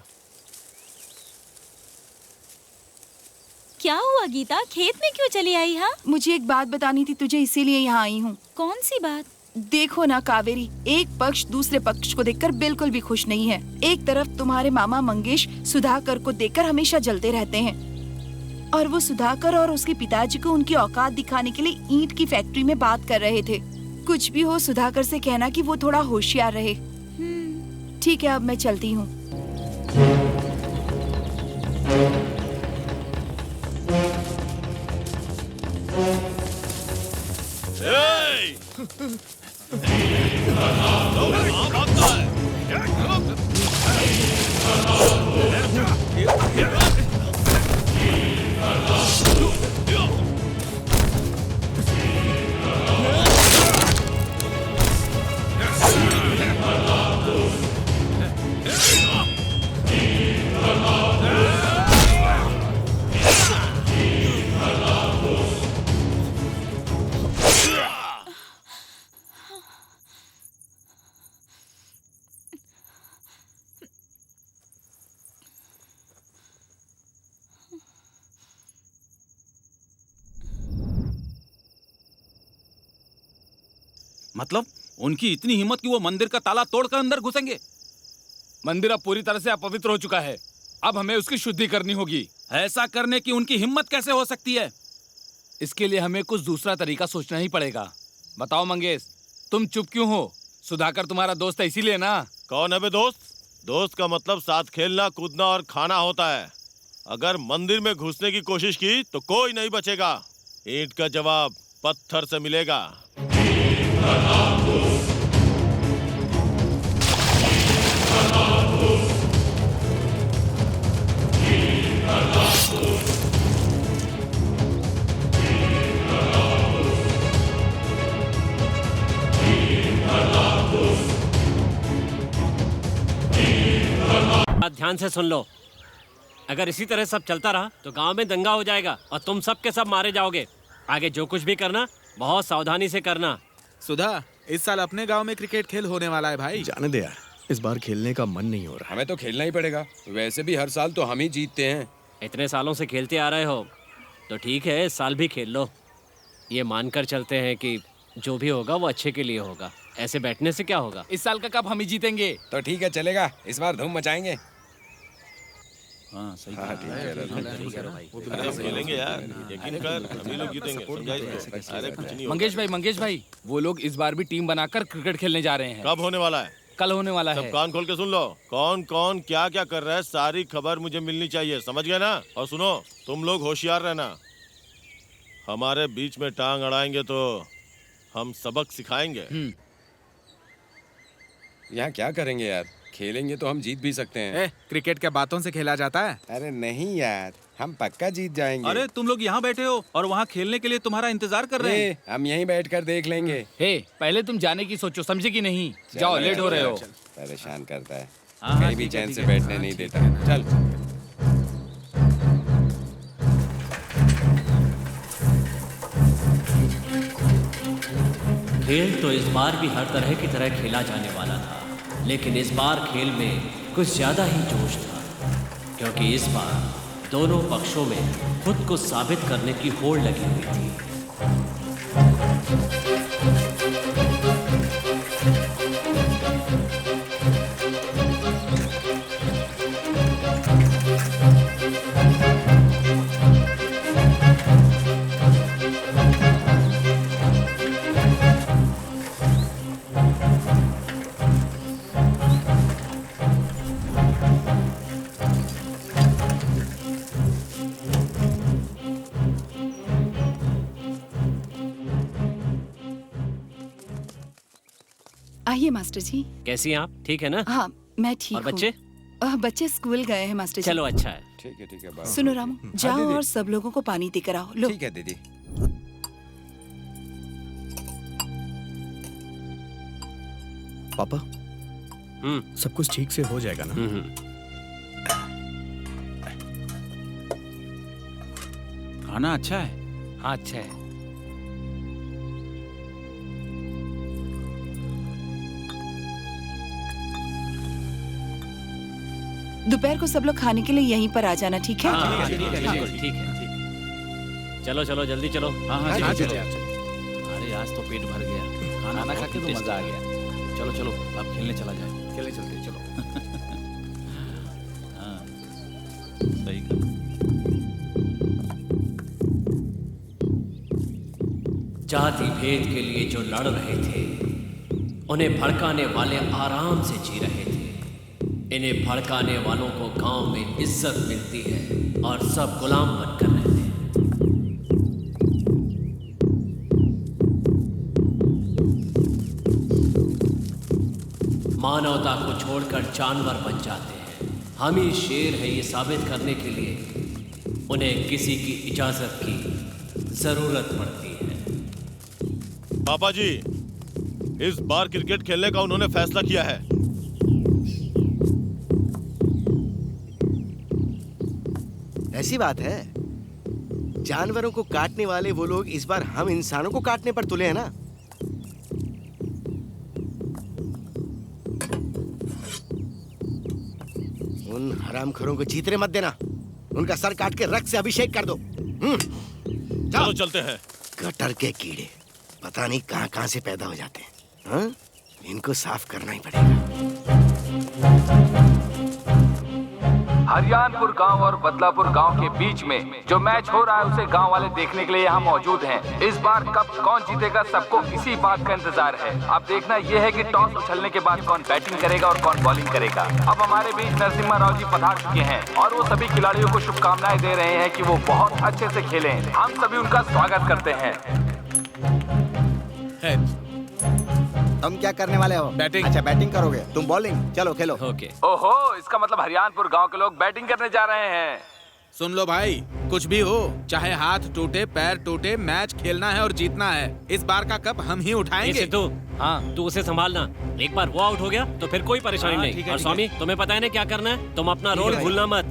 क्या हुआ गीता, खेत में क्यों चली आई? हाँ, मुझे एक बात बतानी थी तुझे, इसीलिए यहाँ आई हूँ। कौन सी बात? देखो ना कावेरी, एक पक्ष दूसरे पक्ष को देखकर बिल्कुल भी खुश नहीं है। एक तरफ तुम्हारे मामा मंगेश सुधाकर को देखकर हमेशा जलते रहते हैं, और वो सुधाकर और उसके पिताजी को उनकी औकात दिखाने के लिए ईंट की फैक्ट्री में बात कर रहे थे। कुछ भी हो, सुधाकर से कहना कि वो थोड़ा होशियार रहे। ठीक है, अब मैं चलती हूँ। मतलब उनकी इतनी हिम्मत कि वो मंदिर का ताला तोड़कर अंदर घुसेंगे? मंदिर अब पूरी तरह से अपवित्र हो चुका है। अब हमें उसकी शुद्धि करनी होगी। ऐसा करने की उनकी हिम्मत कैसे हो सकती है? इसके लिए हमें कुछ दूसरा तरीका सोचना ही पड़ेगा। बताओ मंगेश, तुम चुप क्यों हो? सुधाकर तुम्हारा दोस्त है, इसीलिए ना? कौन है बे दोस्त? दोस्त का मतलब साथ खेलना, कूदना और खाना होता है। अगर मंदिर में घुसने की कोशिश की तो कोई नहीं बचेगा। ईंट का जवाब पत्थर से मिलेगा। ध्यान से सुन लो, अगर इसी तरह सब चलता रहा तो गांव में दंगा हो जाएगा और तुम सब के सब मारे जाओगे। आगे जो कुछ भी करना बहुत सावधानी से करना। सुधा, इस साल अपने गांव में क्रिकेट खेल होने वाला है भाई। जाने दे यार, इस बार खेलने का मन नहीं हो रहा। हमें तो खेलना ही पड़ेगा। वैसे भी हर साल तो हम ही जीतते हैं। इतने सालों से खेलते आ रहे हो तो ठीक है, इस साल भी खेल लो। ये मानकर चलते हैं कि जो भी होगा वो अच्छे के लिए होगा। ऐसे बैठने से क्या होगा? इस साल का कप हम ही जीतेंगे। तो ठीक है, चलेगा। इस बार धूम मचाएंगे। हाँ, सही हाँ, ठीक है। खेलेंगे यार, यकीन कर, हम ही लोग जीतेंगे। अरे कुछ नहीं होगा। मंगेश भाई, वो लोग इस बार भी टीम बनाकर क्रिकेट खेलने जा रहे हैं। कब होने वाला है? कल होने वाला है। सब कान खोल के सुन लो। कौन कौन क्या क्या कर रहा है, सारी खबर मुझे मिलनी चाहिए। समझ गए ना? और सुनो, तुम लोग होशियार रहना। हमारे बीच में टांग अड़ाएंगे तो हम सबक सिखाएंगे। यहाँ क्या करेंगे यार? खेलेंगे तो हम जीत भी सकते हैं। क्रिकेट क्या बातों से खेला जाता है? अरे नहीं यार, हम पक्का जीत जाएंगे। अरे तुम लोग यहाँ बैठे हो और वहाँ खेलने के लिए तुम्हारा इंतजार कर रहे हैं। हम यहीं बैठकर देख लेंगे। हे, पहले तुम जाने की सोचो, समझे कि नहीं? जाओ, लेट हो रहे हो। परेशान करता है, हाँ, कहीं भी चैन से बैठने नहीं देता। चल। खेल तो इस बार भी हर तरह की तरह खेला जाने वाला था, लेकिन इस बार खेल में कुछ ज्यादा ही जोश था, क्योंकि इस बार दोनों पक्षों में खुद को साबित करने की होड़ लगी हुई थी। आइए मास्टर जी। कैसी हैं आप? ठीक है ना? हाँ मैं ठीक और हूँ। बच्चे? बच्चे स्कूल गए हैं मास्टर जी। चलो अच्छा है। ठीक है ठीक है। सुनो रामू, जाओ और सब लोगों को पानी देकर आओ। लो। ठीक है दीदी। पापा सब कुछ ठीक से हो जाएगा ना? खाना अच्छा है? हाँ अच्छा है। दोपहर को सब लोग खाने के लिए यहीं पर आ जाना, ठीक है? हाँ, ठीक है। चलो चलो जल्दी चलो। हाँ, चलो। अरे आज तो पेट भर गया, खाना खा के तो मजा आ गया। चलो चलो अब खेलने चला जाए। खेलने चलते चलो। हाँ, सही कहा। जाति भेद के लिए जो लड़ रहे थे, उन्हें भड़काने वाले आराम से जी रहे थे। इन्हें भड़काने वालों को गांव में इज्जत मिलती है और सब गुलाम बनकर रहते हैं। मानवता को छोड़कर जानवर बन जाते हैं। हम ही शेर है ये साबित करने के लिए उन्हें किसी की इजाजत की जरूरत पड़ती है। पापा जी, इस बार क्रिकेट खेलने का उन्होंने फैसला किया है। ऐसी बात है? जानवरों को काटने वाले वो लोग इस बार हम इंसानों को काटने पर तुले हैं ना? उन हरामखोरों को जीतने मत देना। उनका सर काट के रक्त से अभिषेक कर दो। चलो चलते हैं। गटर के कीड़े पता नहीं कहां से पैदा हो जाते हैं। हाँ? इनको साफ करना ही पड़ेगा। हरियाणपुर गांव और बदलापुर गांव के बीच में जो मैच हो रहा है उसे गांव वाले देखने के लिए यहाँ मौजूद हैं। इस बार कप कौन जीतेगा सबको इसी बात का इंतजार है। अब देखना यह है कि टॉस उछलने के बाद कौन बैटिंग करेगा और कौन बॉलिंग करेगा। अब हमारे बीच नरसिम्हा राव जी पधार चुके हैं और वो सभी खिलाड़ियों को शुभकामनाएं दे रहे हैं कि वो बहुत अच्छे से खेलें। हम सभी उनका स्वागत करते हैं। तुम क्या करने वाले हो? बैटिंग। अच्छा बैटिंग करोगे, तुम बॉलिंग। चलो खेलो। ओके। ओहो, इसका मतलब हरियाणपुर गांव के लोग बैटिंग करने जा रहे हैं। सुन लो भाई, कुछ भी हो, चाहे हाथ टूटे पैर टूटे, मैच खेलना है और जीतना है। इस बार का कप हम ही उठाएंगे। सिद्धू, हाँ तू उसे संभालना। एक बार वो आउट हो गया तो फिर कोई परेशानी नहीं। और स्वामी, तुम्हें पता है ना क्या करना है? तुम अपना रोल भूलना मत।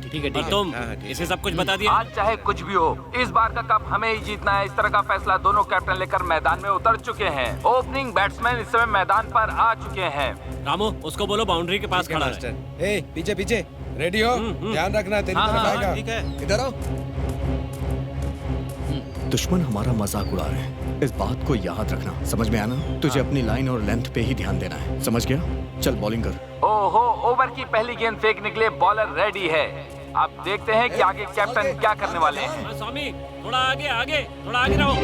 ठीक है। और तुम इसे सब कुछ बता दिया। आज चाहे कुछ भी हो, इस बार का कप हमें ही जीतना है। इस तरह का फैसला दोनों कैप्टन लेकर मैदान में उतर चुके हैं। ओपनिंग बैट्समैन इस समय मैदान पर आ चुके हैं। रामू, उसको बोलो बाउंड्री के पास खड़ा है। ए, पीछे पीछे रेडी हो। ध्यान रखना, तेरी तरफ आएगा। ठीक है। इधर आओ। दुश्मन हमारा मजाक उड़ा रहे हैं, इस बात को याद रखना। समझ में आया ना? तुझे अपनी लाइन और लेंथ पे ही ध्यान देना है। समझ गया? चल बॉलिंग कर। ओहो, ओवर की पहली गेंद फेंकने के लिए बॉलर रेडी है। अब देखते हैं कि आगे कैप्टन क्या करने वाले हैं। स्वामी, थोड़ा आगे आगे, थोड़ा आगे रहो।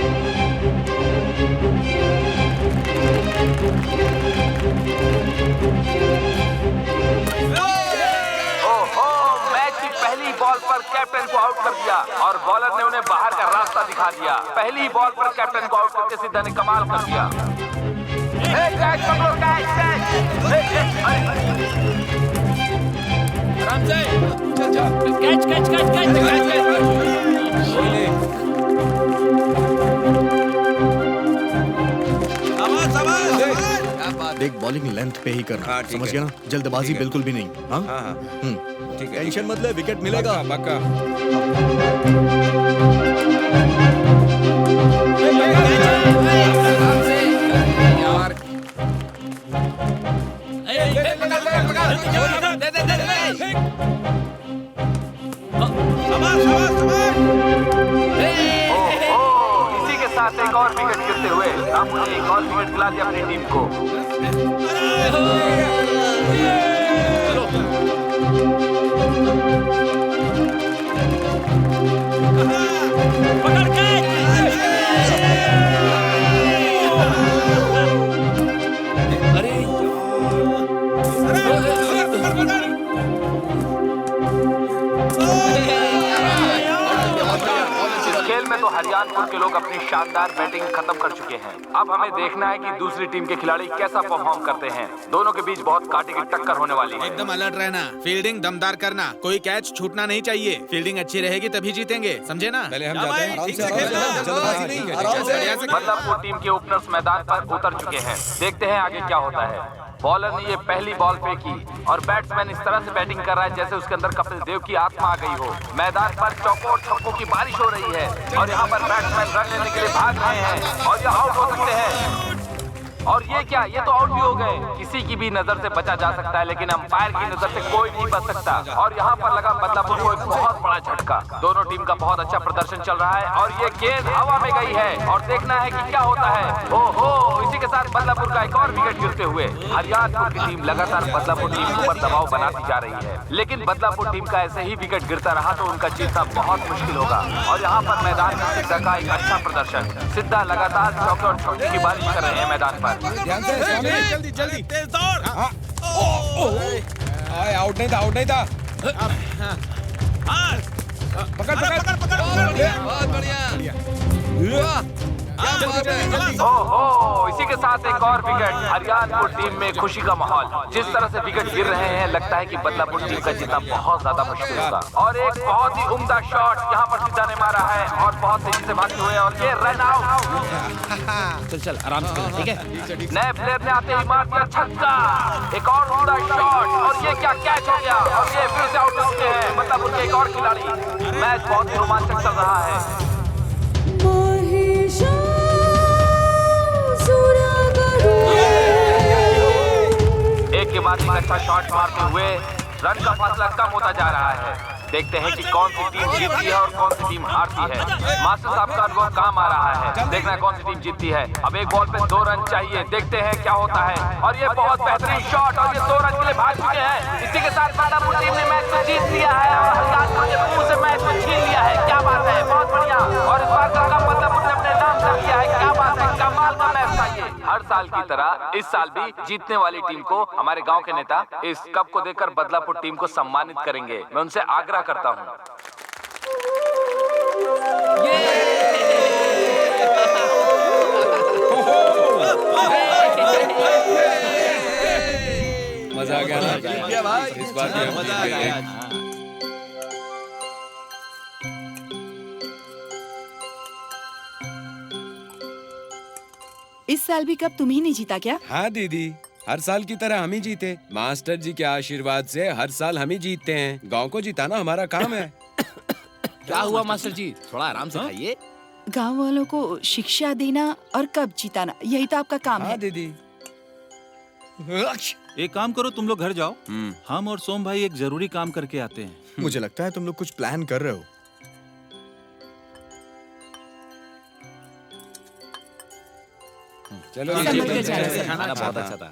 मैच की पहली बॉल पर कैप्टन को आउट कर दिया और बॉलर ने उन्हें बाहर का रास्ता दिखा दिया। पहली बॉल पर कैप्टन को आउट करके सिद्धा ने कमाल कर दिया। आराम से चल। Catch catch catch catch. देख, बॉलिंग लेंथ पे ही करना। समझ गया ना? जल्दबाजी बिल्कुल भी नहीं। हाँ? ठीक है। टेंशन मत ले, विकेट मिलेगा। पक्का। इसी के साथ एक और विकेट गिरते हुए रामू ने एक और विकेट दिला दिया अपनी टीम को। इस खेल में तो हरियाणपुर के लोग अपनी शानदार बैटिंग खत्म कर चुके हैं। अब हमें देखना है कि दूसरी टीम के खिलाड़ी कैसा परफॉर्म करते हैं। दोनों के बीच बहुत कांटे की टक्कर होने वाली है। एकदम अलर्ट रहना, फील्डिंग दमदार करना, कोई कैच छूटना नहीं चाहिए। फील्डिंग अच्छी रहेगी तभी जीतेंगे, समझे ना? पहले हम जाते हैं। बदलापुर टीम के ओपनर्स मैदान पर उतर चुके हैं। देखते हैं आगे क्या होता है। बॉलर ने ये पहली बॉल फेंकी और बैट्समैन इस तरह से बैटिंग कर रहा है जैसे उसके अंदर कपिल देव की आत्मा आ गई हो। मैदान पर चौकों और छक्कों की बारिश हो रही है और यहाँ पर बैट्समैन रन लेने के लिए भाग रहे हैं और ये आउट हो सकते हैं। और ये क्या, ये तो आउट भी हो गए। किसी की भी नजर से बचा जा सकता है लेकिन अंपायर की नजर से कोई नहीं बच सकता। और यहाँ पर लगा बदलापुर को एक बहुत बड़ा झटका। दोनों टीम का बहुत अच्छा प्रदर्शन चल रहा है और ये गेंद हवा में गई है और देखना है कि क्या होता है। ओहो, इसी के साथ बदलापुर का एक और विकेट गिरते हुए हरियाणपुर की टीम लगातार बदलापुर टीम पर दबाव बनाती जा रही है। लेकिन बदलापुर टीम का ऐसे ही विकेट गिरता रहा तो उनका जीतना बहुत मुश्किल होगा। और यहाँ पर मैदान में सिद्धा का एक अच्छा प्रदर्शन। सिद्धा लगातार चौके और छक्के की बारिश कर रहे हैं मैदान पर। ध्यान से जल्दी जल्दी तेज दौड़। आउट नहीं था, आउट नहीं था। पकड़ पकड़ पकड़। बहुत बढ़िया। ओहो, इसी के साथ एक और विकेट। हरियाणपुर टीम में खुशी का माहौल। जिस तरह से विकेट गिर रहे हैं लगता है कि बदलापुर टीम का जीतना बहुत ज्यादा मुश्किल होगा। और एक बहुत ही उम्दा शॉट यहाँ पर सिद्धा ने मारा है और बहुत तेजी से भागते हुए और ये रन आउट। चल चल आराम से, ठीक है? नए प्लेयर ने आते ही मार दिया छक्का। एक और उम्दा शॉट और ये क्या कैच हो गया और ये फिर से आउट हो चुके हैं बदलापुर के एक और खिलाड़ी। मैच बहुत ही रोमांचक चल रहा है। एक के बाद एक अच्छा शॉट मारते हुए रन का फासला कम होता जा रहा है। देखते हैं कि कौन सी टीम जीतती है और कौन सी टीम हारती है। मास्टर साहब का अनुभव काम आ रहा है। देखना है कौन सी टीम जीतती है। अब एक बॉल पे 2 रन चाहिए। देखते हैं क्या होता है। और ये बहुत बेहतरीन शॉट और ये 2 रन के लिए भाग चुके हैं। इसी के साथ बदलापुर टीम ने मैच को जीत लिया है और हरियाणपुर के मुंह से मैच को छीन लिया है। क्या बात है, बहुत बढ़िया। और इस बार का कप बदलापुर ने अपने नाम कर लिया है। क्या बात है, कमाल का मैच था ये। हर साल की तरह इस साल भी जीतने वाली टीम को हमारे गांव के नेता इस कप को देकर बदलापुर टीम को सम्मानित करेंगे। मैं उनसे आग्रह करता हूं। मजा आ गया ना? इस बार भी हम मजा आ गया। इस साल भी कप तुम ही नहीं जीता क्या? हाँ दीदी, हर साल की तरह हम ही जीते। मास्टर जी के आशीर्वाद से हर साल हम ही जीतते हैं। गांव को जिताना हमारा काम है। क्या हुआ मास्टर जी, थोड़ा आराम से खाइए। गांव वालों को शिक्षा देना और कप जिताना, यही तो आपका काम है। दीदी, एक काम करो, तुम लोग घर जाओ। हम और सोम भाई एक जरूरी काम करके आते हैं। मुझे लगता है तुम लोग कुछ प्लान कर रहे हो। चलो खाना बहुत अच्छा था।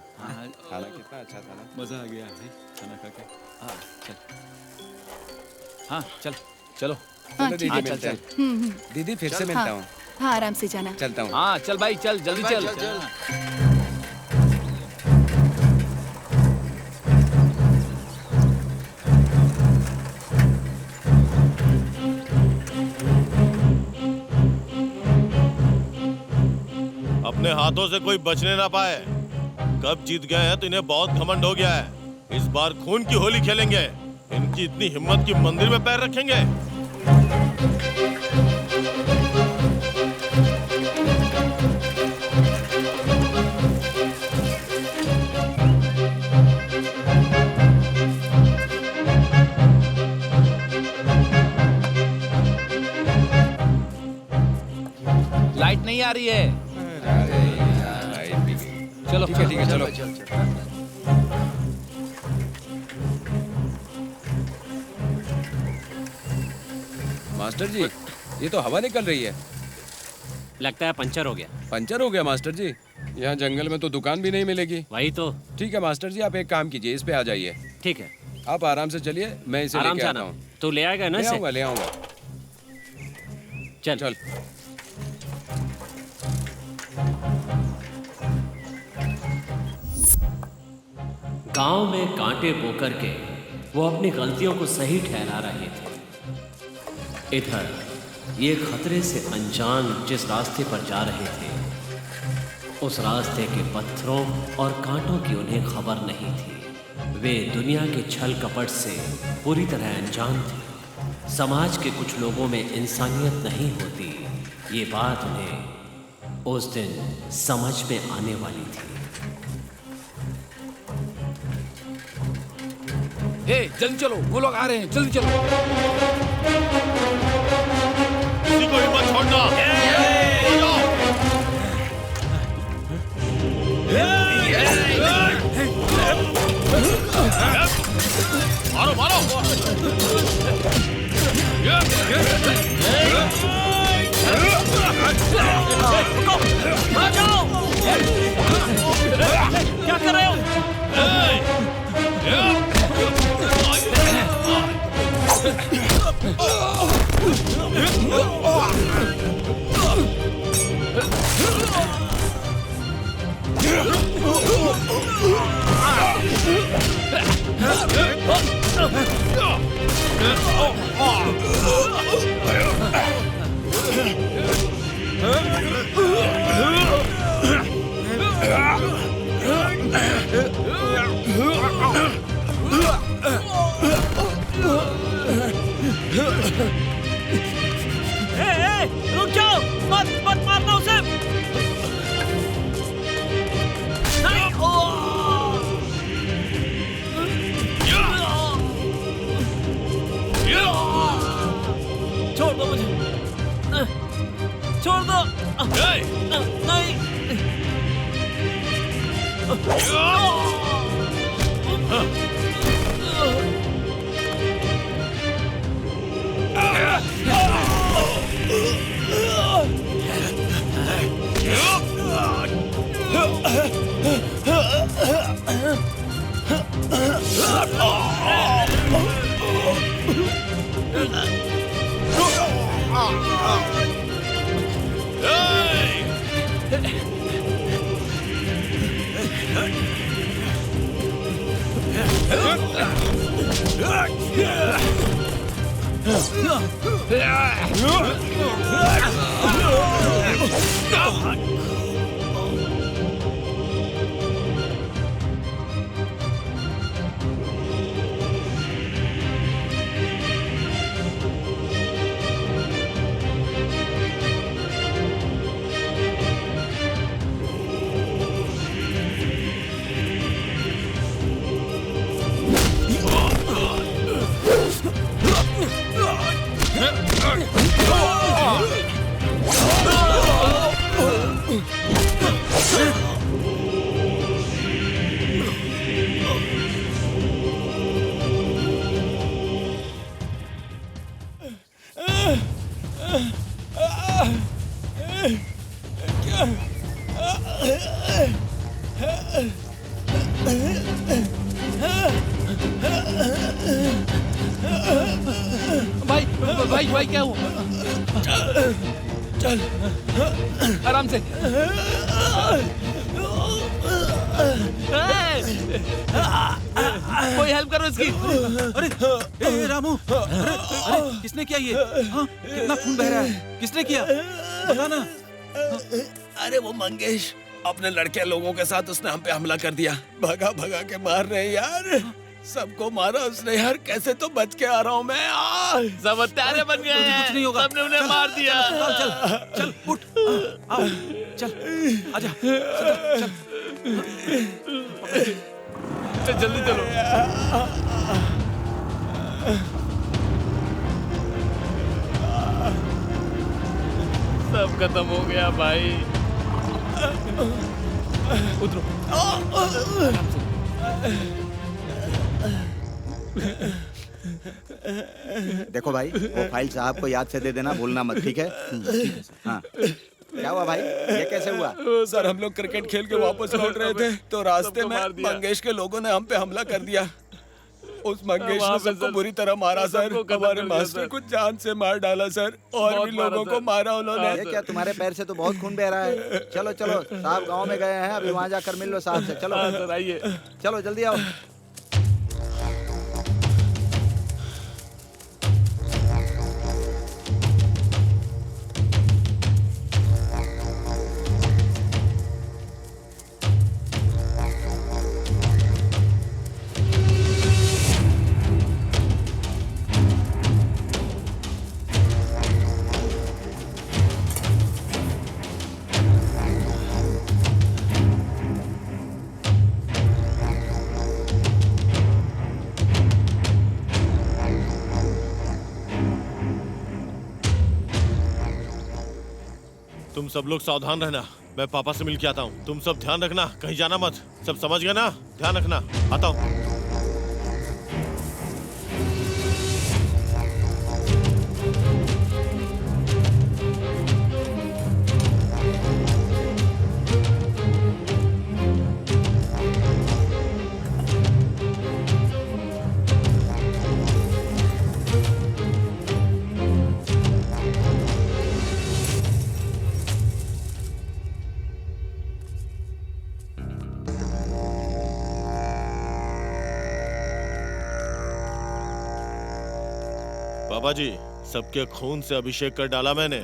खाना कितना अच्छा था ना? मजा आ गया है खाना खा के। हाँ चल चलो। हाँ, चलो दीदी, मिलते हैं। दीदी फिर से मिलता हूँ। हाँ, आराम से जाना। चलता हूँ। हाँ चल भाई, चल जल्दी चल। अपने हाथों से कोई बचने ना पाए। कब जीत गए हैं तो इन्हें बहुत घमंड हो गया है। इस बार खून की होली खेलेंगे। इनकी इतनी हिम्मत कि मंदिर में पैर रखेंगे। लाइट नहीं आ रही है। चलो ठीक है चलो। मास्टर जी, ये तो हवा निकल रही है। लगता है पंचर हो गया। पंचर हो गया मास्टर जी? यहाँ जंगल में तो दुकान भी नहीं मिलेगी। वही तो। ठीक है मास्टर जी, आप एक काम कीजिए, इस पे आ जाइए। ठीक है, आप आराम से चलिए, मैं इसे आराम लेके से आता आना। हूँ। तू ले आएगा ना ले इसे? आऊंगा, ले आऊंगा। चल चल। गांव में कांटे बोकर के वो अपनी गलतियों को सही ठहरा रहे थे। इधर ये खतरे से अनजान जिस रास्ते पर जा रहे थे, उस रास्ते के पत्थरों और कांटों की उन्हें खबर नहीं थी। वे दुनिया के छल कपट से पूरी तरह अनजान थे। समाज के कुछ लोगों में इंसानियत नहीं होती, ये बात उन्हें उस दिन समझ में आने वाली थी। हे, जल्दी चलो, वो लोग आ रहे हैं, जल्दी चलो। किसी को हिम्मत छोड़ना। मारो मारो। क्या कर रहे हो? रुक जाओ, मत मारना उसे। छोड़ दो मुझे, छोड़ दो। नहीं। भाई क्या हुआ? चल आराम से। कोई हेल्प करो इसकी। अरे रामू, अरे किसने किया ये? हाँ, कितना खून बह रहा है? किसने किया? बता ना। अरे वो मंगेश, अपने लड़के लोगों के साथ उसने हम पे हमला कर दिया। भगा भगा के मार रहे हैं यार, सबको मारा उसने यार। कैसे तो बच के आ रहा हूँ मैं। सब हत्यारे बन गए हैं। कुछ नहीं होगा, सबने उन्हें मार दिया। चल चल उठ, आओ चल, आजा चल, जल्दी चलो। सब खत्म हो गया भाई। उतरो। देखो भाई, वो फाइल साहब को याद से दे देना, भूलना मत, ठीक है? हाँ। क्या हुआ भाई, ये कैसे हुआ? सर हम लोग क्रिकेट खेल के वापस लौट रहे थे तो रास्ते में मंगेश के लोगों ने हम पे हमला कर दिया। उस मंगेश ने सबको बुरी तरह मारा सर। हमारे मास्टर को जान से मार डाला सर, और भी लोगों को मारा उन्होंने। ये क्या, तुम्हारे पैर से तो बहुत खून बह रहा है। चलो चलो, साहब गांव में गए हैं, अभी वहाँ जाकर मिल लो साहब से। चलो आइए, चलो जल्दी आओ। तुम सब लोग सावधान रहना, मैं पापा से मिल के आता हूँ। तुम सब ध्यान रखना, कहीं जाना मत। सब समझ गए ना? ध्यान रखना, आता हूँ। बाबा जी, सबके खून से अभिषेक कर डाला मैंने।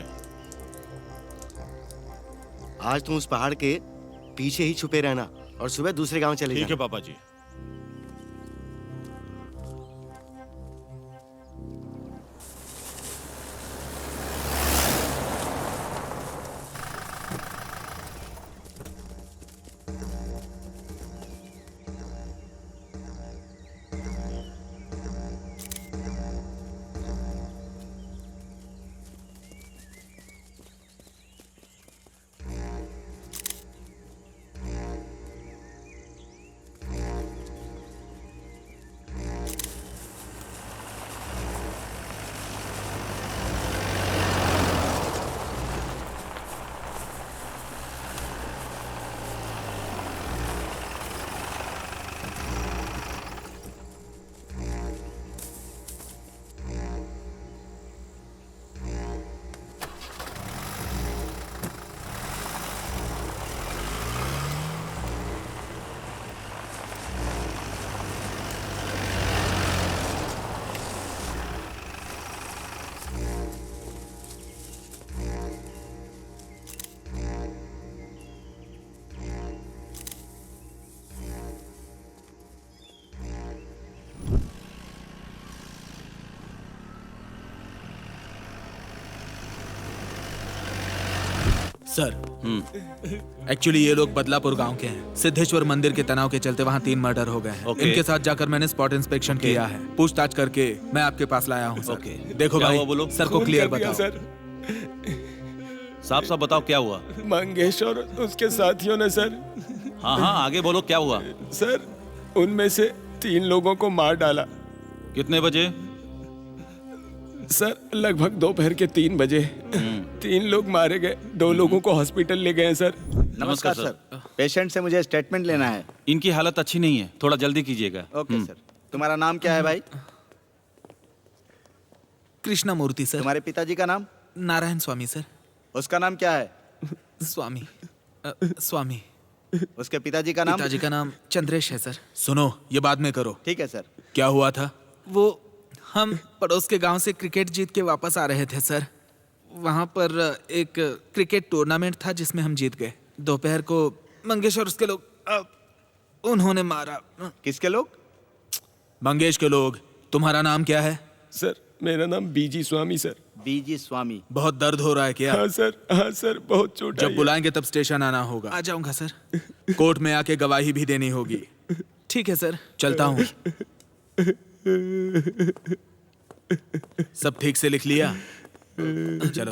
आज तुम उस पहाड़ के पीछे ही छुपे रहना और सुबह दूसरे गांव चले जाना। ठीक है पापा जी। सर, एक्चुअली ये लोग बदलापुर गांव के हैं। सिद्धेश्वर मंदिर के तनाव के चलते वहाँ 3 मर्डर हो गए हैं। इनके साथ जाकर मैंने स्पॉट इंस्पेक्शन किया है। पूछताछ करके मैं आपके पास लाया हूँ सर। देखो भाई, बोलो सर को क्लियर बताओ। सर, साफ साफ बताओ क्या हुआ। मंगेश और उसके साथियों ने सर। हाँ हाँ, आगे बोलो क्या हुआ। सर, उनमें से 3 लोगों को मार डाला। कितने बजे? सर, लगभग दोपहर के 3 बजे 3 लोग मारे गए। 2 लोगों को हॉस्पिटल ले गए सर। नमस्कार सर, पेशेंट से मुझे स्टेटमेंट लेना है। इनकी हालत अच्छी नहीं है, थोड़ा जल्दी कीजिएगा। Okay sir. तुम्हारा नाम क्या है भाई? कृष्णा मूर्ति सर। तुम्हारे पिताजी का नाम? नारायण स्वामी सर। उसका नाम क्या है? स्वामी। स्वामी। उसके पिताजी का नाम? पिताजी का नाम चंद्रेश है सर। सुनो, ये बाद में करो। ठीक है सर। क्या हुआ था? वो हम पड़ोस के गांव से क्रिकेट जीत के वापस आ रहे थे सर। वहां पर एक क्रिकेट टूर्नामेंट था जिसमें हम जीत गए। दोपहर को मंगेश और उसके लोग उन्होंने मारा। किसके लोग? मंगेश के लोग। तुम्हारा नाम क्या है? सर, मेरा नाम बीजी स्वामी सर। बीजी स्वामी। बहुत दर्द हो रहा है क्या? हाँ सर, बहुत चोट। जब बुलाएंगे तब स्टेशन आना होगा। आ जाऊंगा सर। कोर्ट में आके गवाही भी देनी होगी। ठीक है सर, चलता हूँ। सब ठीक से लिख लिया? चलो।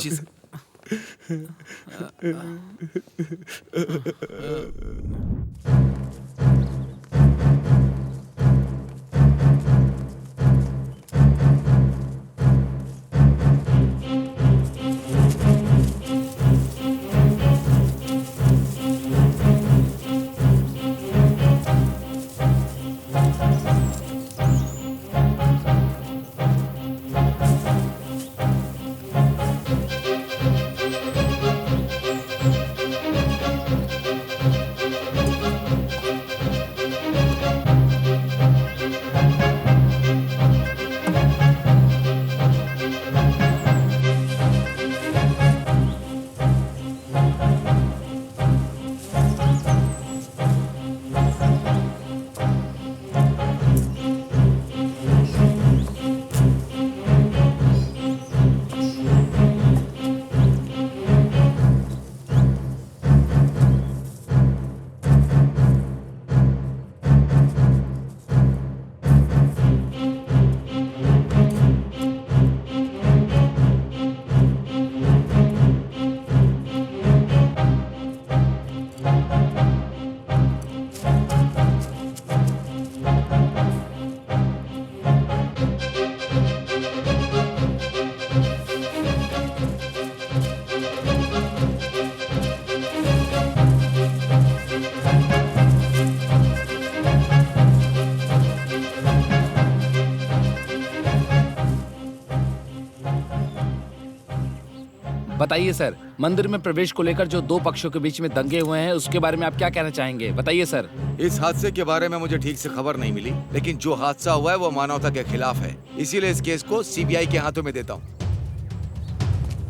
बताइए सर, मंदिर में प्रवेश को लेकर जो दो पक्षों के बीच में दंगे हुए हैं उसके बारे में आप क्या कहना चाहेंगे? बताइए सर। इस हादसे के बारे में मुझे ठीक से खबर नहीं मिली, लेकिन जो हादसा हुआ है वो मानवता के खिलाफ है, इसीलिए इस केस को सीबीआई के हाथों में देता हूँ।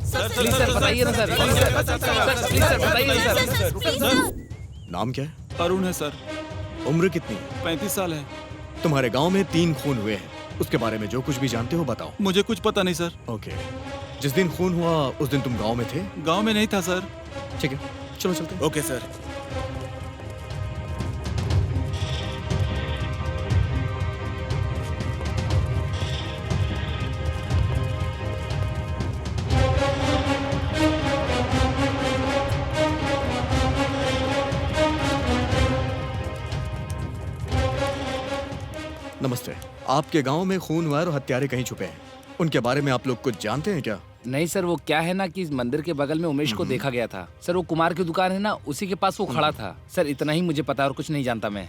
प्लीज सर बताइए ना सर, प्लीज सर बताइए सर। नाम क्या है? अरुण है सर। उम्र कितनी है? 35 साल है। तुम्हारे गांव में 3 खून हुए हैं, उसके बारे में जो कुछ भी जानते हो बताओ। मुझे कुछ पता नहीं सर। ओके, जिस दिन खून हुआ उस दिन तुम गांव में थे? गांव में नहीं था सर। ठीक है, चलो चलते हैं। Okay sir. नमस्ते। आपके गांव में खून हुआ और हत्यारे कहीं छुपे हैं, उनके बारे में आप लोग कुछ जानते हैं क्या? नहीं सर, वो क्या है ना कि इस मंदिर के बगल में उमेश को देखा गया था सर। वो कुमार की दुकान है ना, उसी के पास वो खड़ा था सर। इतना ही मुझे पता और कुछ नहीं जानता मैं।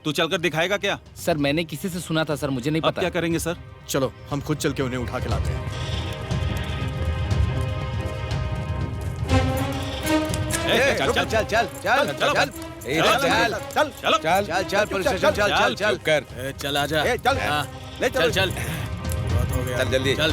तू चलकर दिखाएगा क्या? सर मैंने किसी से सुना था सर, मुझे नहीं पता। क्या करेंगे सर? चलो हम खुद चल के उन्हें उठा के लाते हैं। चल चल चल चल चल चल चल पुलिस स्टेशन चल चल कर। चल आजा। चल चल चल। बहुत हो गया। चल जल्दी चल।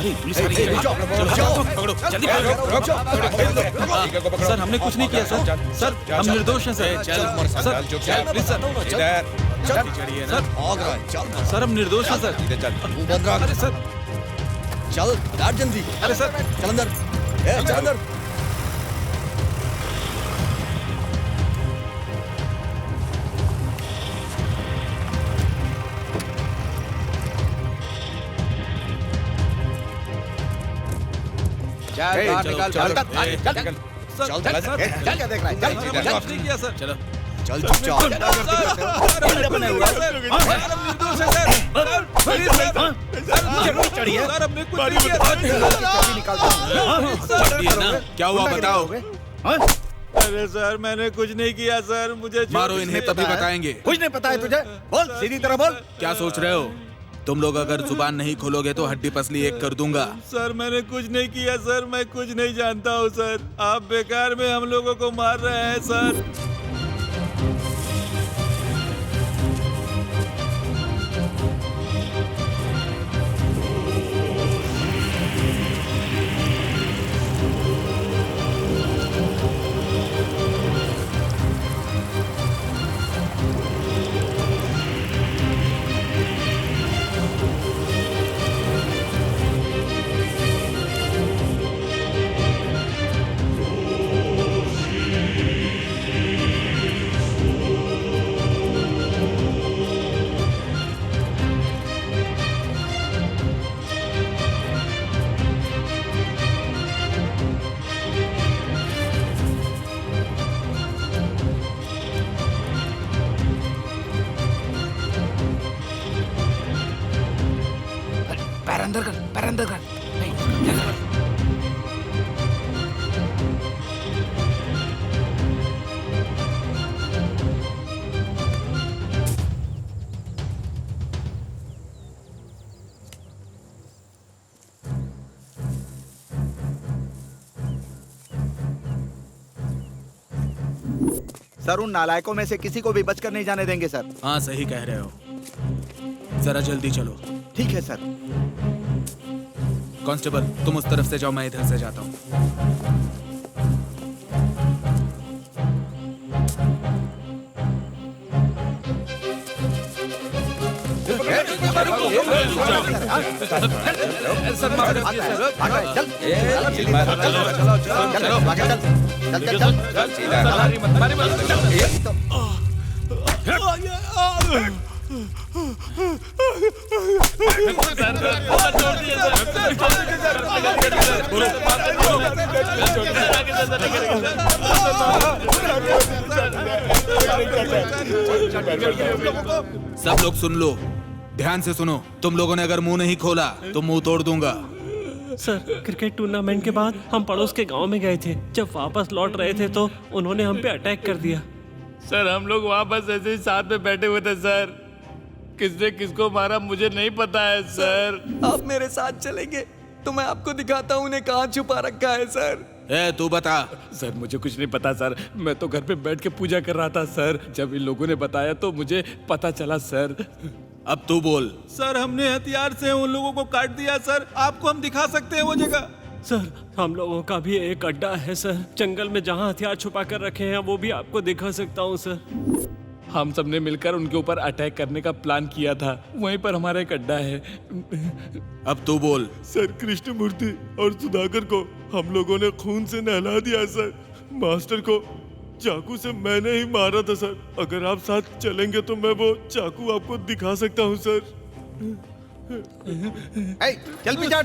अरे पुलिस आ रही है। चलो पकड़ो जल्दी पकड़ो। सर हमने कुछ नहीं किया सर। सर हम निर्दोष हैं sir. Sir please sir. Sir हम निर्दोष हैं सर। अरे सर चल बैठ जल्दी। अरे सर चल अंदर, चल अंदर। चल बाहर निकाल। चल चल चल क्या देख रहा है? चल नहीं किया सर। चलो चल चुपचाप। क्या हुआ बताओ? अरे सर मैंने कुछ नहीं किया सर, मुझे मारो इन्हें तभी बताएंगे। कुछ नहीं पता है तुझे? बोल सीधी तरह बोल। क्या सोच रहे हो? तुम लोग अगर जुबान नहीं खोलोगे तो हड्डी पसली एक कर दूंगा। सर मैंने कुछ नहीं किया सर, मैं कुछ नहीं जानता हूँ सर। आप बेकार में हम लोगों को मार रहे हैं सर। पैर अंदर कर। नहीं, सर उन नालायकों में से किसी को भी बचकर नहीं जाने देंगे सर। हाँ सही कह रहे हो, जरा जल्दी चलो। ठीक है सर। कांस्टेबल तुम उस तरफ से जाओ, मैं इधर से जाता हूँ। सब लोग सुन लो, ध्यान से सुनो। तुम लोगों ने अगर मुंह नहीं खोला तो मुंह तोड़ दूंगा। सर क्रिकेट टूर्नामेंट के बाद हम पड़ोस के गांव में गए थे। जब वापस लौट रहे थे तो उन्होंने हम पे अटैक कर दिया। सर हम लोग वहाँ बस ऐसे ही साथ में बैठे हुए थे सर। किसने किसको मारा मुझे नहीं पता है सर। आप मेरे साथ चलेंगे तो मैं आपको दिखाता हूँ उन्हें कहाँ छुपा रखा है सर। तू बता। सर मुझे कुछ नहीं पता सर, मैं तो घर पे बैठ के पूजा कर रहा था सर। जब इन लोगों ने बताया तो मुझे पता चला सर। अब तू बोल। सर हमने हथियार से उन लोगों को काट दिया सर, आपको हम दिखा सकते हैं वो जगह। सर हम लोगों का भी एक अड्डा है सर, जंगल में जहाँ हथियार छुपा कर रखे हैं वो भी आपको दिखा सकता हूँ सर। हम सब ने मिलकर उनके ऊपर अटैक करने का प्लान किया था, वहीं पर हमारा एक अड्डा है। अब तू बोल। सर कृष्णमूर्ति और सुधाकर को हम लोगों ने खून से नहला दिया सर। मास्टर को चाकू से मैंने ही मारा था सर। अगर आप साथ चलेंगे तो मैं वो चाकू आपको दिखा सकता हूँ सर। चल पीछे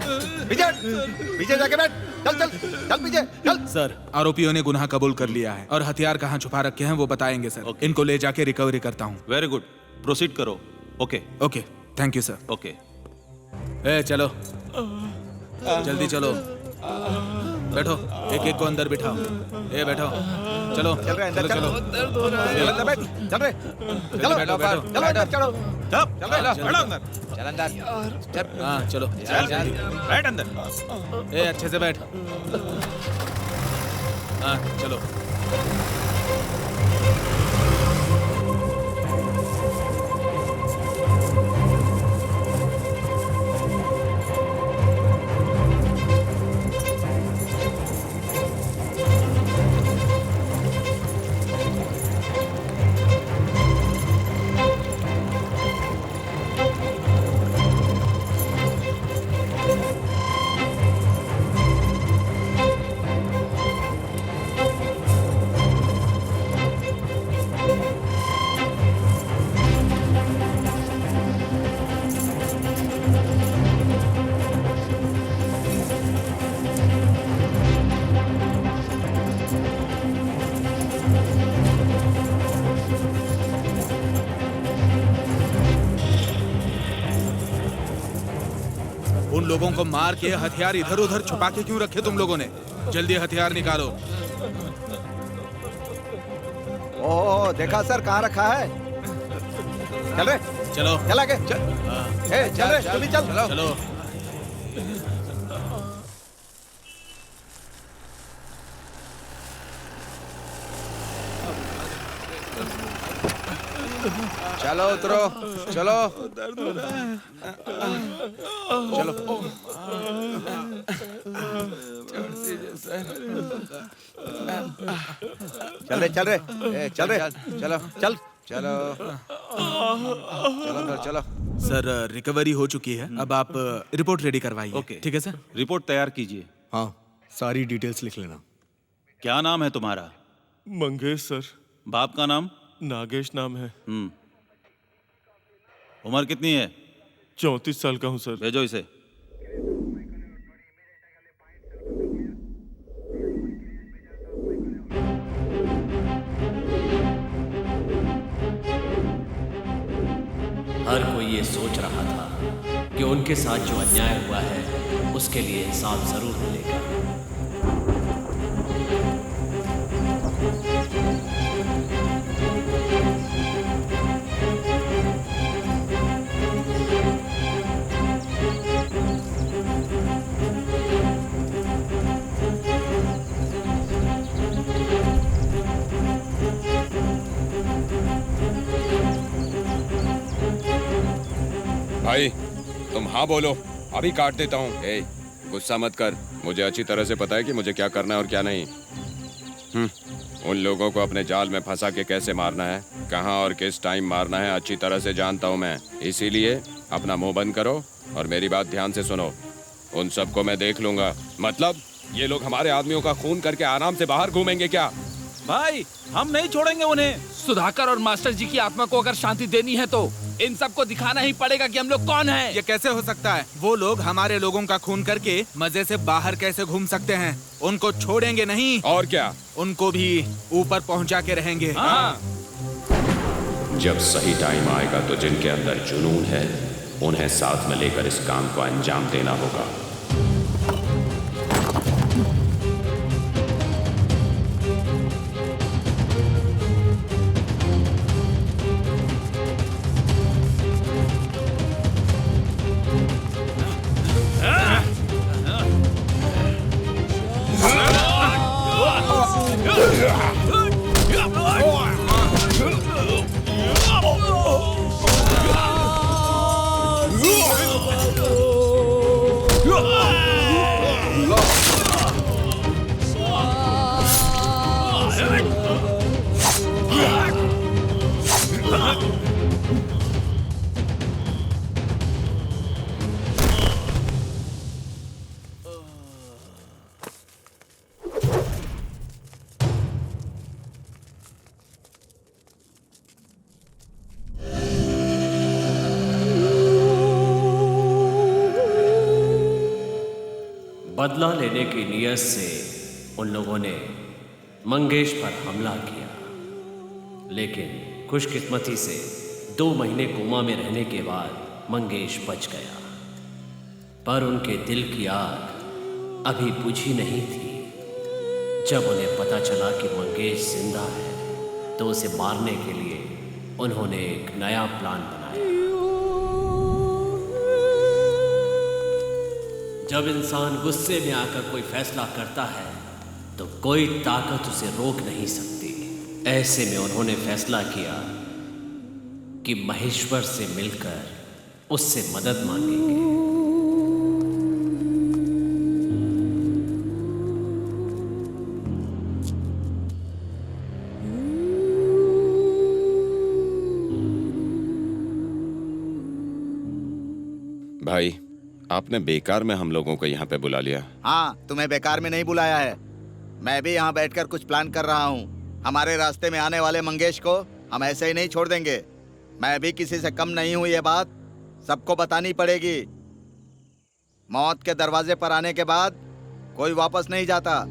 पीछे जाके बैठ। चल चल चल पीछे चल। सर आरोपियों ने गुनाह कबूल कर लिया है और हथियार कहाँ छुपा रखे हैं वो बताएंगे सर। इनको ले जाके रिकवरी करता हूँ। वेरी गुड, प्रोसीड करो। Okay okay thank you sir. Okay चलो जल्दी चलो, बैठो, एक एक को अंदर बिठाओ। बैठो, चलो चल रहे अंदर, चलो दर्द हो रहा है। चल बैठ, चल रहे, चलो बैठो, बैठो, चलो अंदर, चलो चल बैठो अंदर, चल अंदर। हाँ चलो चल बैठ अंदर। अच्छे से बैठ। हाँ चलो। उन लोगों को मार के हथियार इधर उधर छुपा के क्यों रखे तुम लोगों ने? जल्दी हथियार निकालो। ओह देखा सर कहाँ रखा है। चल रहे, चलो चल आगे चल। चल रहे तू भी चल। चलो चलो उतरो, चलो चलो। चल रहे चल रहे चल रहे चलो चल चलो चलो चलो। सर रिकवरी हो चुकी है, अब आप रिपोर्ट रेडी करवाइए। ओके ठीक है सर। रिपोर्ट तैयार कीजिए। हाँ सारी डिटेल्स लिख लेना। क्या नाम है तुम्हारा? मंगेश सर। बाप का नाम? नागेश नाम है। उम्र कितनी है? 34 साल का हूँ सर। भेजो इसे। हर कोई ये सोच रहा था कि उनके साथ जो अन्याय हुआ है उसके लिए इंसाफ जरूर मिलेगा। भाई तुम हाँ बोलो, अभी काट देता हूँ। गुस्सा मत कर, मुझे अच्छी तरह से पता है कि मुझे क्या करना है और क्या नहीं। उन लोगों को अपने जाल में फंसा के कैसे मारना है, कहाँ और किस टाइम मारना है अच्छी तरह से जानता हूँ मैं। इसीलिए अपना मुंह बंद करो और मेरी बात ध्यान से सुनो। उन सबको मैं देख लूंगा। मतलब ये लोग हमारे आदमियों का खून करके आराम से बाहर घूमेंगे क्या? भाई हम नहीं छोड़ेंगे उन्हें। सुधाकर और मास्टर जी की आत्मा को अगर शांति देनी है तो इन सबको दिखाना ही पड़ेगा कि हम लोग कौन हैं। ये कैसे हो सकता है? वो लोग हमारे लोगों का खून करके मजे से बाहर कैसे घूम सकते हैं? उनको छोड़ेंगे नहीं। और क्या, उनको भी ऊपर पहुंचा के रहेंगे। हाँ। जब सही टाइम आएगा तो जिनके अंदर जुनून है उन्हें साथ में लेकर इस काम को अंजाम देना होगा। बदला लेने की नीयत से उन लोगों ने मंगेश पर हमला किया, लेकिन खुशकिस्मती से 2 महीने कोमा में रहने के बाद मंगेश बच गया। पर उनके दिल की आग अभी बुझी नहीं थी। जब उन्हें पता चला कि मंगेश जिंदा है तो उसे मारने के लिए उन्होंने एक नया प्लान बनाया। जब इंसान गुस्से में आकर कोई फैसला करता है तो कोई ताकत उसे रोक नहीं सकती। ऐसे में उन्होंने फैसला किया कि महेश्वर से मिलकर उससे मदद मांगेंगे। भाई, आपने बेकार में हम लोगों को यहाँ पे बुला लिया। हाँ, तुम्हें बेकार में नहीं बुलाया है। मैं भी यहाँ बैठकर कुछ प्लान कर रहा हूँ। हमारे रास्ते में आने वाले मंगेश को हम ऐसे ही नहीं छोड़ देंगे। मैं भी किसी से कम नहीं हूँ, ये बात सबको बतानी पड़ेगी। मौत के दरवाजे पर आने के बाद कोई वापस नहीं जाता।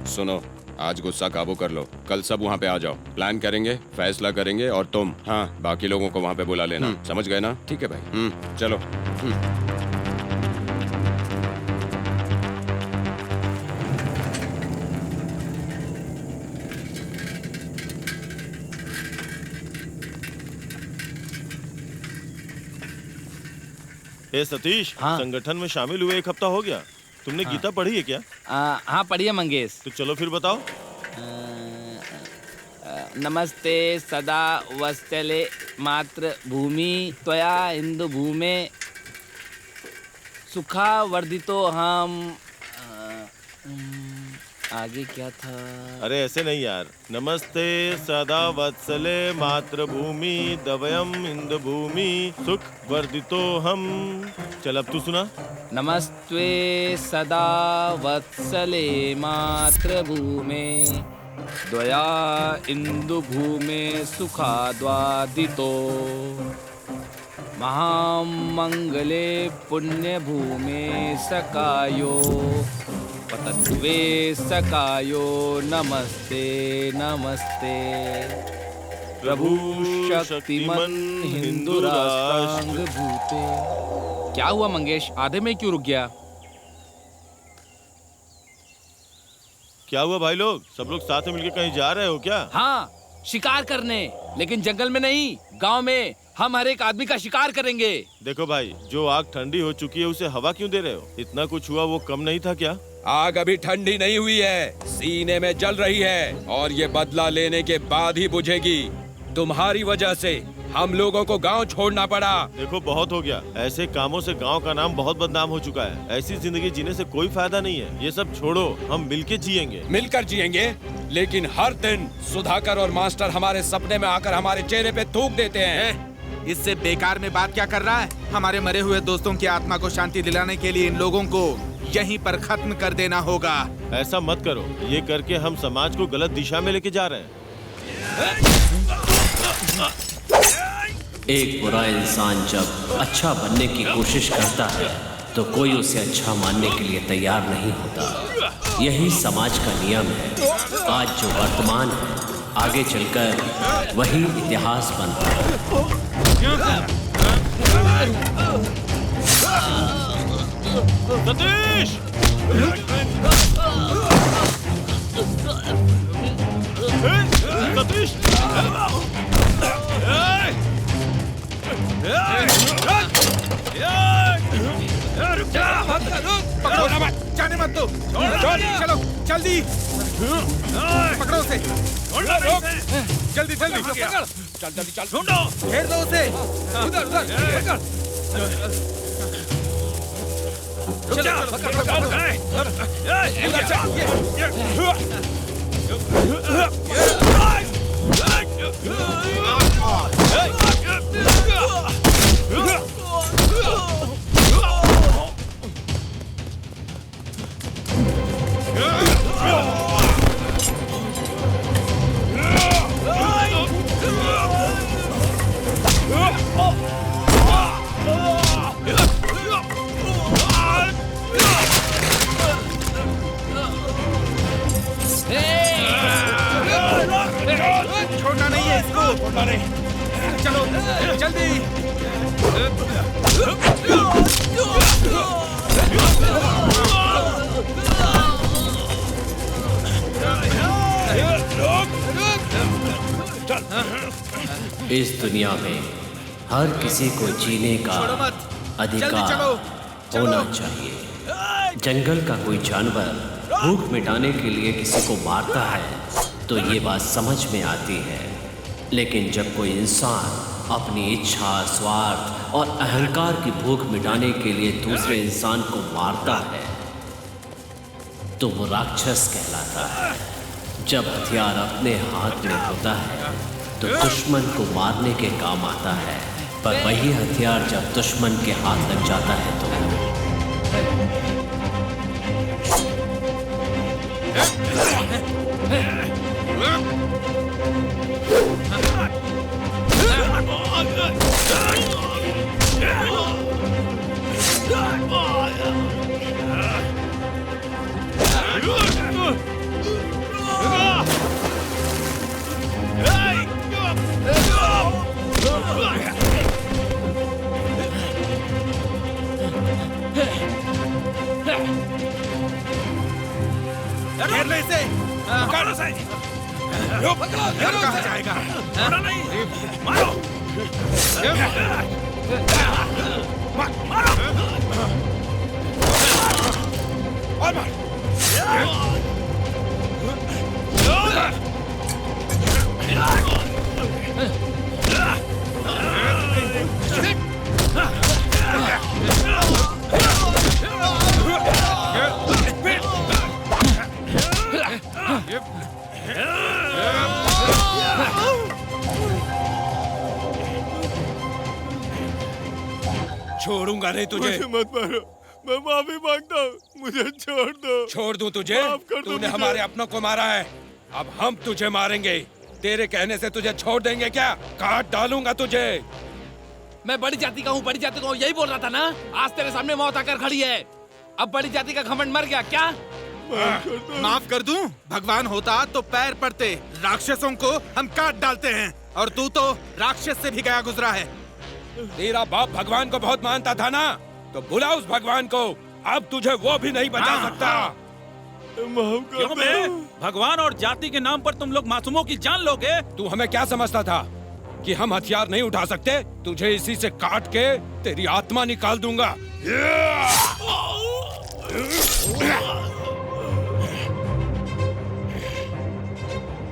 सुनो, आज गुस्सा काबू कर लो। कल सब वहाँ पे आ जाओ, प्लान करेंगे, फैसला करेंगे और तुम बाकी लोगों को वहाँ पे बुला लेना। समझ गए ना? ठीक है भाई। चलो। ए सतीश, संगठन में शामिल हुए 1 हफ्ता हो गया। तुमने गीता पढ़ी है क्या? हाँ पढ़ी है मंगेश। तो चलो फिर बताओ। नमस्ते सदा वत्सले मातृभूमि त्वया इंदु भूमे सुखा वर्धितो हम। आगे क्या था? अरे ऐसे नहीं यार। नमस्ते सदा वत्सले मातृभूमि दवयम इंदु भूमि सुख वर्धितो हम। चल अब तू सुना। नमस्ते सदा वत्सले मातृभूमे द्वया इंदु भूमे सुखाद्वादितो महामंगले पुण्य भूमे सकायो पतन्वे सकायो नमस्ते नमस्ते प्रभु शक्तिमन हिंदू राष्ट्रांग भूते। क्या हुआ मंगेश, आधे में क्यों रुक गया? क्या हुआ भाई लोग? सब लोग साथ में मिलकर कहीं जा रहे हो क्या? हाँ, शिकार करने, लेकिन जंगल में नहीं, गांव में। हम हर एक आदमी का शिकार करेंगे। देखो भाई, जो आग ठंडी हो चुकी है उसे हवा क्यों दे रहे हो? इतना कुछ हुआ वो कम नहीं था क्या? आग अभी ठंडी नहीं हुई है, सीने में जल रही है और ये बदला लेने के बाद ही बुझेगी। तुम्हारी वजह से हम लोगों को गांव छोड़ना पड़ा। देखो बहुत हो गया। ऐसे कामों से गांव का नाम बहुत बदनाम हो चुका है। ऐसी जिंदगी जीने से कोई फायदा नहीं है। ये सब छोड़ो, हम मिलके जिएंगे। मिलकर जिएंगे, लेकिन हर दिन सुधाकर और मास्टर हमारे सपने में आकर हमारे चेहरे पे थूक देते हैं। इससे बेकार में बात क्या कर रहा है? हमारे मरे हुए दोस्तों की आत्मा को शांति दिलाने के लिए इन लोगों को यहीं पर खत्म कर देना होगा। ऐसा मत करो, ये करके हम समाज को गलत दिशा में लेके जा रहे हैं। एक बुरा इंसान जब अच्छा बनने की कोशिश करता है तो कोई उसे अच्छा मानने के लिए तैयार नहीं होता। यही समाज का नियम है। आज जो वर्तमान है, आगे चलकर वही इतिहास बनता है। सतीश! सतीश! रुक जा! पकड़ो ना मत, जाने मत दो। चलो जल्दी पकड़ो उसे। जल्दी जल्दी चल जल्दी चल। ढूंढो, घेर दो उसे। उधर उधर पकड़। चलो पकड़ पकड़। उधर चल। इसको चलो जल्दी। इस दुनिया में हर किसी को जीने का अधिकार होना चाहिए। जंगल का कोई जानवर भूख मिटाने के लिए किसी को मारता है तो ये बात समझ में आती है, लेकिन जब कोई इंसान अपनी इच्छा, स्वार्थ और अहंकार की भूख मिटाने के लिए दूसरे इंसान को मारता है तो वो राक्षस कहलाता है। जब हथियार अपने हाथ में होता है तो दुश्मन को मारने के काम आता है, पर वही हथियार जब दुश्मन के हाथ लग जाता है तो घेर ले इसे, पकड़ उसे। रुक, घर कहाँ जाएगा? नहीं, मारो। मारो। और मार। छोड़ूंगा नहीं तुझे। मुझे मत मारो, मैं माफी मांगता हूँ, मुझे छोड़ दो। छोड़ दूं तुझे? तूने हमारे अपनों को मारा है, अब हम तुझे मारेंगे। तेरे कहने से तुझे छोड़ देंगे क्या? काट डालूंगा तुझे। मैं बड़ी जाति का हूँ, बड़ी जाति का हूँ, यही बोल रहा था ना। आज तेरे सामने मौत आकर खड़ी है। अब बड़ी जाति का घमंड मर गया क्या? माफ कर दूं? भगवान होता तो पैर पड़ते। राक्षसों को हम काट डालते हैं और तू तो राक्षस से भी गया गुजरा है। तेरा बाप भगवान को बहुत मानता था ना, तो बुला उस भगवान को। अब तुझे वो भी नहीं बचा सकता। क्यों बे? भगवान और जाति के नाम पर तुम लोग मासूमों की जान लोगे? तू हमें क्या समझता था कि हम हथियार नहीं उठा सकते? तुझे इसी से काट के तेरी आत्मा निकाल दूंगा।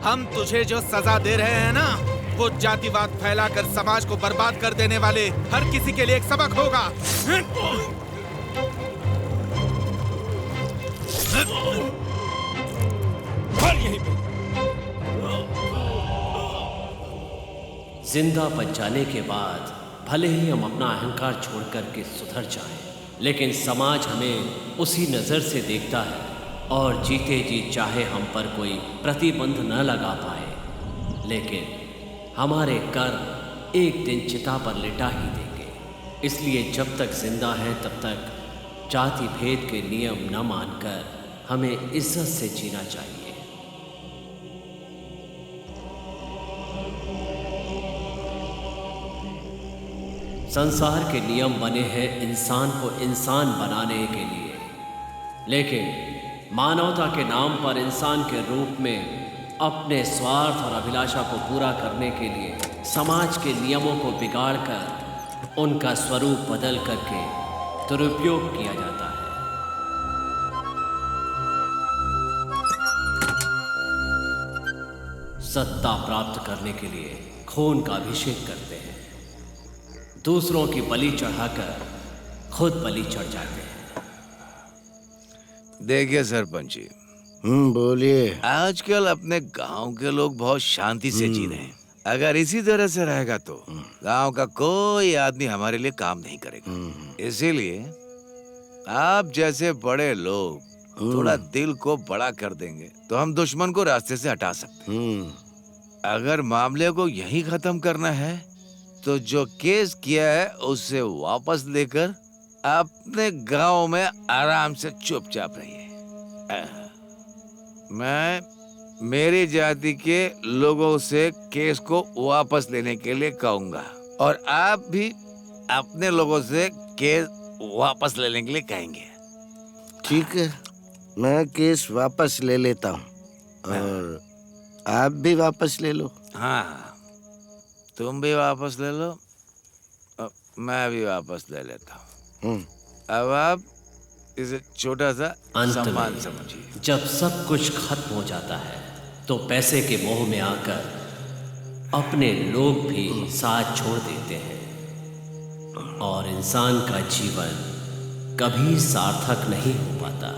हम तुझे जो सजा दे रहे हैं ना, वो जातिवाद फैलाकर समाज को बर्बाद कर देने वाले हर किसी के लिए एक सबक होगा। यहीं पे। जिंदा बच जाने के बाद भले ही हम अपना अहंकार छोड़ करके सुधर जाएं, लेकिन समाज हमें उसी नजर से देखता है और जीते जी चाहे हम पर कोई प्रतिबंध न लगा पाए, लेकिन हमारे कर्म एक दिन चिता पर लिटा ही देंगे। इसलिए जब तक जिंदा हैं तब तक जाति भेद के नियम न मानकर हमें इज्जत से जीना चाहिए। संसार के नियम बने हैं इंसान को इंसान बनाने के लिए, लेकिन मानवता के नाम पर इंसान के रूप में अपने स्वार्थ और अभिलाषा को पूरा करने के लिए समाज के नियमों को बिगाड़कर उनका स्वरूप बदल करके दुरुपयोग किया जाता है। सत्ता प्राप्त करने के लिए खून का अभिषेक करते हैं, दूसरों की बलि चढ़ाकर खुद बलि चढ़ जाते हैं। देखिए सरपंच जी, बोलिए। आजकल अपने गांव के लोग बहुत शांति से जी रहे हैं। अगर इसी तरह से रहेगा तो गांव का कोई आदमी हमारे लिए काम नहीं करेगा। इसीलिए आप जैसे बड़े लोग थोड़ा दिल को बड़ा कर देंगे तो हम दुश्मन को रास्ते से हटा सकते हैं। अगर मामले को यहीं खत्म करना है तो जो केस किया है उससे वापस लेकर अपने गांव में आराम से चुपचाप रहिए। मैं मेरी जाति के लोगों से केस को वापस लेने के लिए कहूंगा और आप भी अपने लोगों से केस वापस लेने के लिए कहेंगे। ठीक है, मैं केस वापस ले लेता हूँ और आप भी वापस ले लो। हाँ, तुम भी वापस ले लो और मैं भी वापस ले लेता हूँ। अब आप इसे छोटा सा अंत सम्मान में समझिए। जब सब कुछ खत्म हो जाता है तो पैसे के मोह में आकर अपने लोग भी साथ छोड़ देते हैं और इंसान का जीवन कभी सार्थक नहीं हो पाता।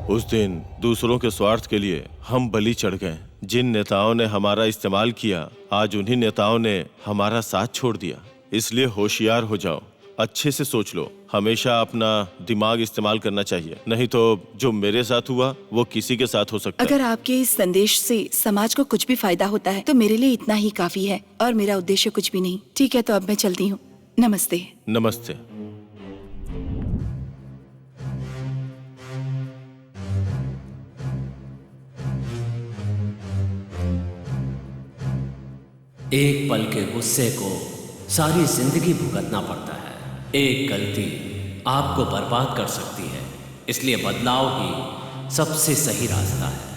उस दिन दूसरों के स्वार्थ के लिए हम बलि चढ़ गए। जिन नेताओं ने हमारा इस्तेमाल किया, आज उन्हीं नेताओं ने हमारा साथ छोड़ दिया। इसलिए होशियार हो जाओ, अच्छे से सोच लो। हमेशा अपना दिमाग इस्तेमाल करना चाहिए, नहीं तो जो मेरे साथ हुआ वो किसी के साथ हो सकता है। अगर आपके इस संदेश से समाज को कुछ भी फायदा होता है तो मेरे लिए इतना ही काफी है और मेरा उद्देश्य कुछ भी नहीं। ठीक है, तो अब मैं चलती हूँ। नमस्ते। नमस्ते। एक पल के गुस्से को सारी जिंदगी भुगतना पड़ता है। एक गलती आपको बर्बाद कर सकती है, इसलिए बदलाव ही सबसे सही रास्ता है।